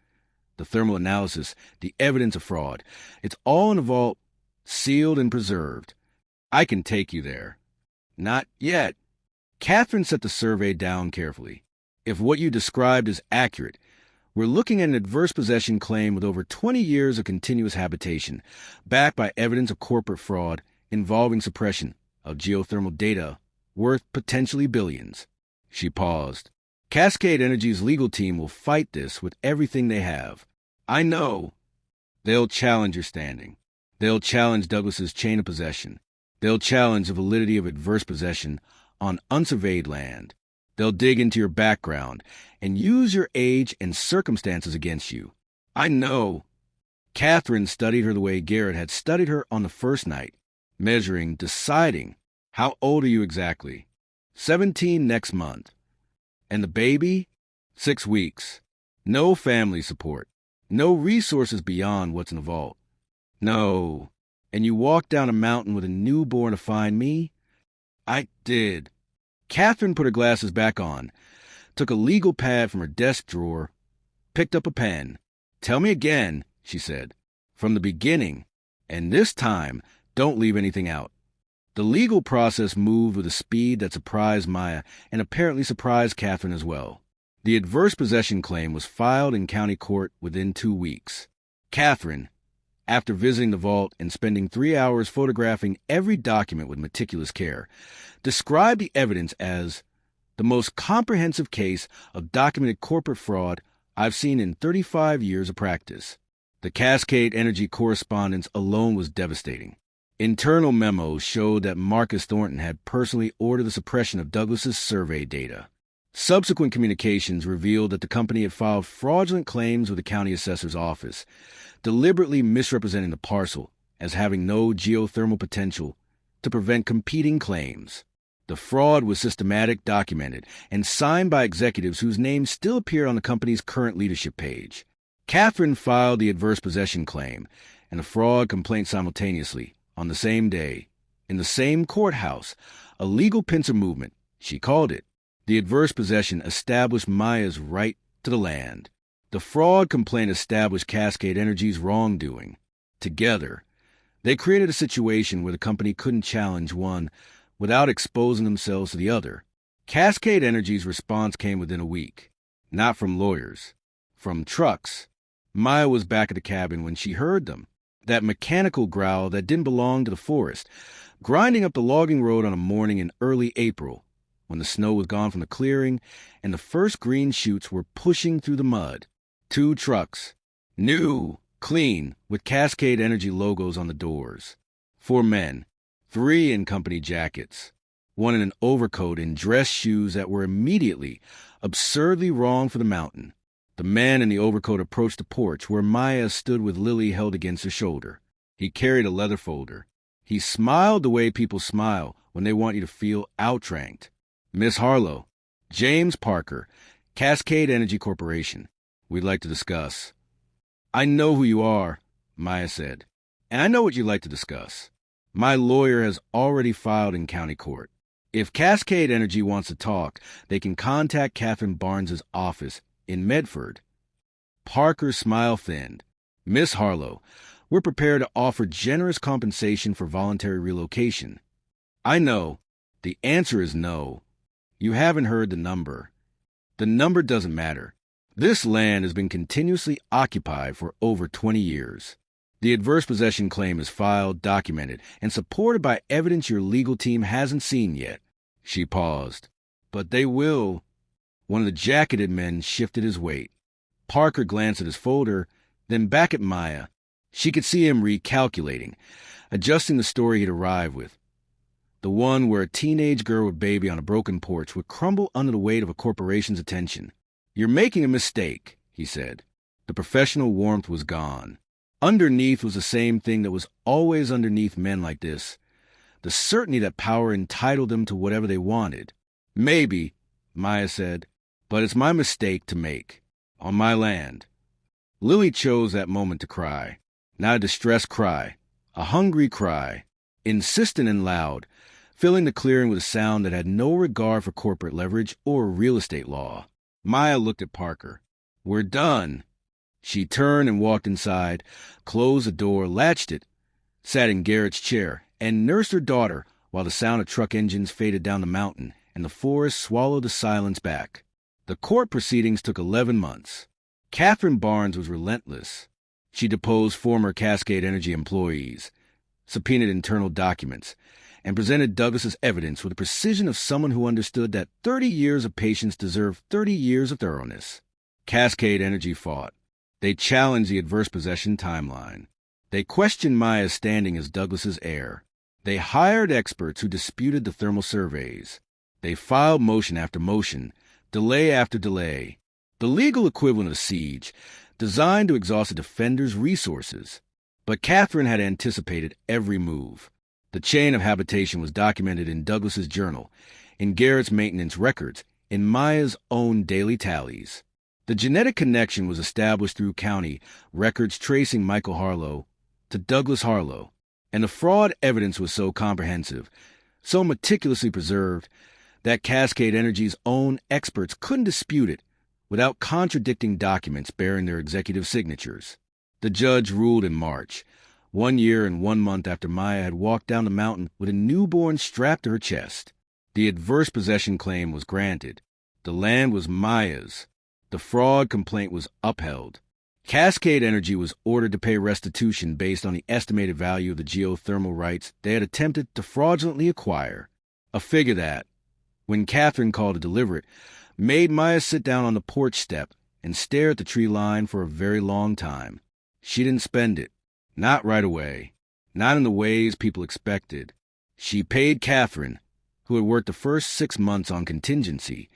the thermal analysis, the evidence of fraud. It's all in a vault, sealed and preserved. I can take you there. Not yet. Catherine set the survey down carefully. If what you described is accurate, we're looking at an adverse possession claim with over 20 years of continuous habitation, backed by evidence of corporate fraud involving suppression of geothermal data worth potentially billions. She paused. Cascade Energy's legal team will fight this with everything they have. I know. They'll challenge your standing. They'll challenge Douglas's chain of possession. They'll challenge the validity of adverse possession on unsurveyed land. They'll dig into your background and use your age and circumstances against you. I know. Catherine studied her the way Garrett had studied her on the first night, measuring, deciding. How old are you exactly? 17 next month. And the baby? 6 weeks. No family support. No resources beyond what's in the vault. No. And you walked down a mountain with a newborn to find me? I did. Catherine put her glasses back on, took a legal pad from her desk drawer, picked up a pen. Tell me again, she said, from the beginning, and this time, don't leave anything out. The legal process moved with a speed that surprised Maya and apparently surprised Catherine as well. The adverse possession claim was filed in county court within 2 weeks. Catherine, after visiting the vault and spending 3 hours photographing every document with meticulous care, described the evidence as the most comprehensive case of documented corporate fraud I've seen in 35 years of practice. The Cascade Energy correspondence alone was devastating. Internal memos showed that Marcus Thornton had personally ordered the suppression of Douglas's survey data. Subsequent communications revealed that the company had filed fraudulent claims with the county assessor's office, deliberately misrepresenting the parcel as having no geothermal potential to prevent competing claims. The fraud was systematic, documented, and signed by executives whose names still appear on the company's current leadership page. Catherine filed the adverse possession claim and the fraud complaint simultaneously, on the same day, in the same courthouse, a legal pincer movement, she called it. The adverse possession established Maya's right to the land. The fraud complaint established Cascade Energy's wrongdoing. Together, they created a situation where the company couldn't challenge one without exposing themselves to the other. Cascade Energy's response came within a week. Not from lawyers. From trucks. Maya was back at the cabin when she heard them. That mechanical growl that didn't belong to the forest, grinding up the logging road on a morning in early April, when the snow was gone from the clearing and the first green shoots were pushing through the mud. 2 trucks. New, clean, with Cascade Energy logos on the doors. 4 men. 3 in company jackets. 1 in an overcoat and dress shoes that were immediately, absurdly wrong for the mountain. The man in the overcoat approached the porch where Maya stood with Lily held against her shoulder. He carried a leather folder. He smiled the way people smile when they want you to feel outranked. Miss Harlow, James Parker, Cascade Energy Corporation. We'd like to discuss. I know who you are, Maya said, and I know what you'd like to discuss. My lawyer has already filed in county court. If Cascade Energy wants to talk, they can contact Catherine Barnes's office in Medford. Parker's smile thinned. Miss Harlow, we're prepared to offer generous compensation for voluntary relocation. I know. The answer is no. You haven't heard the number. The number doesn't matter. This land has been continuously occupied for over 20 years. The adverse possession claim is filed, documented, and supported by evidence your legal team hasn't seen yet. She paused. But they will. One of the jacketed men shifted his weight. Parker glanced at his folder, then back at Maya. She could see him recalculating, adjusting the story he'd arrived with. The one where a teenage girl with baby on a broken porch would crumble under the weight of a corporation's attention. You're making a mistake, he said. The professional warmth was gone. Underneath was the same thing that was always underneath men like this. The certainty that power entitled them to whatever they wanted. Maybe, Maya said, but it's my mistake to make. On my land. Lily chose that moment to cry. Not a distressed cry. A hungry cry. Insistent and loud, filling the clearing with a sound that had no regard for corporate leverage or real estate law. Maya looked at Parker. We're done. She turned and walked inside, closed the door, latched it, sat in Garrett's chair, and nursed her daughter while the sound of truck engines faded down the mountain and the forest swallowed the silence back. The court proceedings took 11 months. Catherine Barnes was relentless. She deposed former Cascade Energy employees, subpoenaed internal documents, and presented Douglas's evidence with the precision of someone who understood that 30 years of patience deserved 30 years of thoroughness. Cascade Energy fought. They challenged the adverse possession timeline. They questioned Maya's standing as Douglas's heir. They hired experts who disputed the thermal surveys. They filed motion after motion, delay after delay, the legal equivalent of siege, designed to exhaust a defender's resources. But Catherine had anticipated every move. The chain of habitation was documented in Douglas's journal, in Garrett's maintenance records, in Maya's own daily tallies. The genetic connection was established through county records tracing Michael Harlow to Douglas Harlow, and the fraud evidence was so comprehensive, so meticulously preserved, that Cascade Energy's own experts couldn't dispute it without contradicting documents bearing their executive signatures. The judge ruled in March, 1 year and 1 month after Maya had walked down the mountain with a newborn strapped to her chest. The adverse possession claim was granted. The land was Maya's. The fraud complaint was upheld. Cascade Energy was ordered to pay restitution based on the estimated value of the geothermal rights they had attempted to fraudulently acquire, a figure that, when Catherine called to deliver it, made Maya sit down on the porch step and stare at the tree line for a very long time. She didn't spend it. Not right away. Not in the ways people expected. She paid Catherine, who had worked the first 6 months on contingency,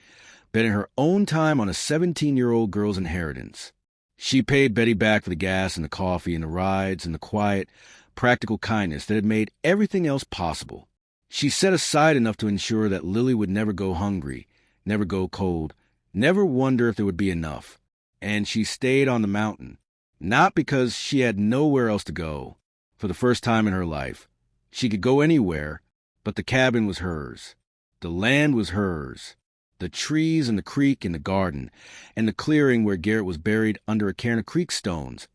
betting her own time on a 17-year-old girl's inheritance. She paid Betty back for the gas and the coffee and the rides and the quiet, practical kindness that had made everything else possible. She set aside enough to ensure that Lily would never go hungry, never go cold, never wonder if there would be enough. And she stayed on the mountain, not because she had nowhere else to go. For the first time in her life, she could go anywhere, but the cabin was hers. The land was hers. The trees and the creek and the garden, and the clearing where Garrett was buried under a cairn of creek stones.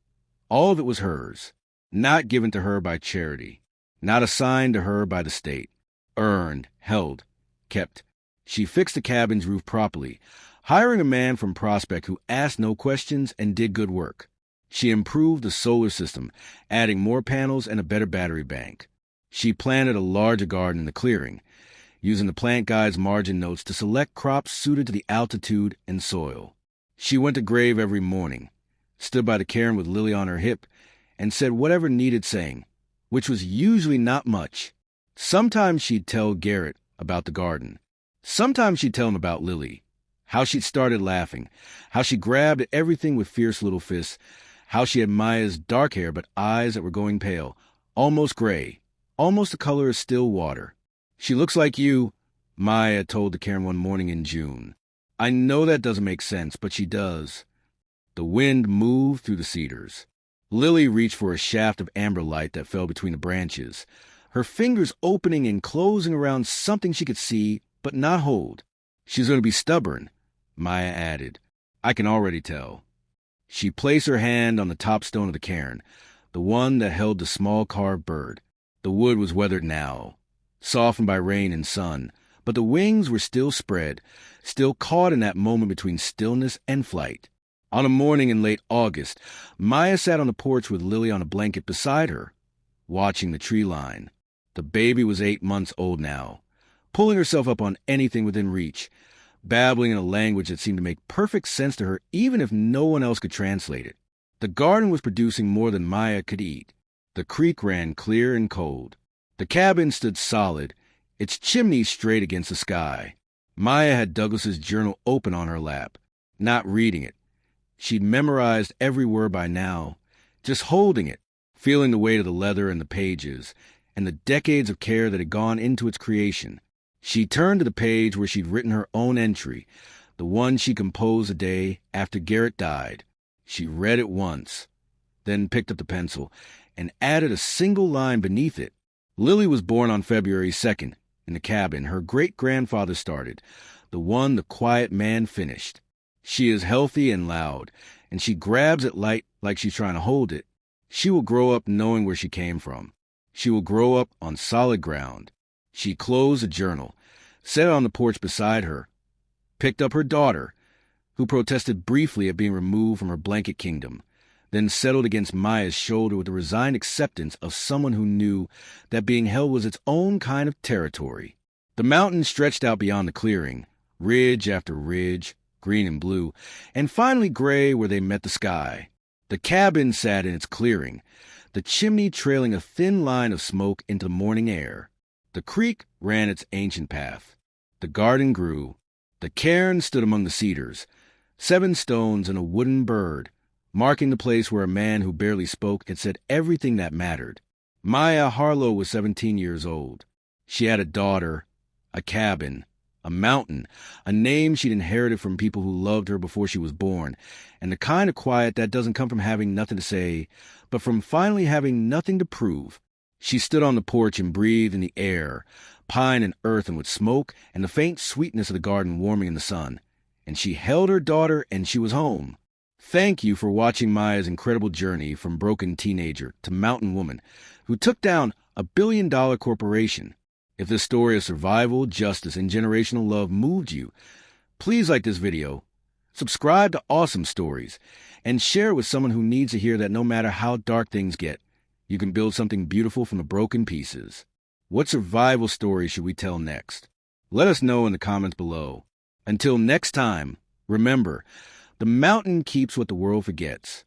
All of it was hers, not given to her by charity, not assigned to her by the state. Earned, held, kept. She fixed the cabin's roof properly, hiring a man from Prospect who asked no questions and did good work. She improved the solar system, adding more panels and a better battery bank. She planted a larger garden in the clearing, using the plant guide's margin notes to select crops suited to the altitude and soil. She went to grave every morning, stood by the cairn with Lily on her hip, and said whatever needed saying, which was usually not much. Sometimes she'd tell Garrett about the garden. Sometimes she'd tell him about Lily, how she'd started laughing, how she grabbed at everything with fierce little fists, how she had Maya's dark hair but eyes that were going pale, almost gray, almost the color of still water. "She looks like you," Maya told the cairn one morning in June. "I know that doesn't make sense, but she does." The wind moved through the cedars. Lily reached for a shaft of amber light that fell between the branches, her fingers opening and closing around something she could see but not hold. "She's going to be stubborn," Maya added. "I can already tell." She placed her hand on the top stone of the cairn, the one that held the small carved bird. The wood was weathered now, softened by rain and sun, but the wings were still spread, still caught in that moment between stillness and flight. On a morning in late August, Maya sat on the porch with Lily on a blanket beside her, watching the tree line. The baby was 8 months old now, pulling herself up on anything within reach, babbling in a language that seemed to make perfect sense to her even if no one else could translate it. The garden was producing more than Maya could eat. The creek ran clear and cold. The cabin stood solid, its chimney straight against the sky. Maya had Douglas's journal open on her lap, not reading it. She'd memorized every word by now, just holding it, feeling the weight of the leather and the pages, and the decades of care that had gone into its creation. She turned to the page where she'd written her own entry, the one she composed the day after Garrett died. She read it once, then picked up the pencil and added a single line beneath it. Lily was born on February 2nd, in the cabin her great-grandfather started, the one the quiet man finished. She is healthy and loud, and she grabs at light like she's trying to hold it. She will grow up knowing where she came from. She will grow up on solid ground. She closed the journal, set it on the porch beside her, picked up her daughter, who protested briefly at being removed from her blanket kingdom, then settled against Maya's shoulder with the resigned acceptance of someone who knew that being held was its own kind of territory. The mountain stretched out beyond the clearing, ridge after ridge, green and blue, and finally gray where they met the sky. The cabin sat in its clearing, the chimney trailing a thin line of smoke into the morning air. The creek ran its ancient path. The garden grew. The cairn stood among the cedars, 7 stones and a wooden bird, marking the place where a man who barely spoke had said everything that mattered. Maya Harlow was 17 years old. She had a daughter, a cabin, a mountain, a name she'd inherited from people who loved her before she was born, and the kind of quiet that doesn't come from having nothing to say, but from finally having nothing to prove. She stood on the porch and breathed in the air, pine and earth and with smoke, and the faint sweetness of the garden warming in the sun. And she held her daughter, and she was home. Thank you for watching Maya's incredible journey from broken teenager to mountain woman who took down a billion-dollar corporation. If this story of survival, justice, and generational love moved you, please like this video, subscribe to Awesome Stories, and share it with someone who needs to hear that no matter how dark things get, you can build something beautiful from the broken pieces. What survival story should we tell next? Let us know in the comments below. Until next time, remember, the mountain keeps what the world forgets.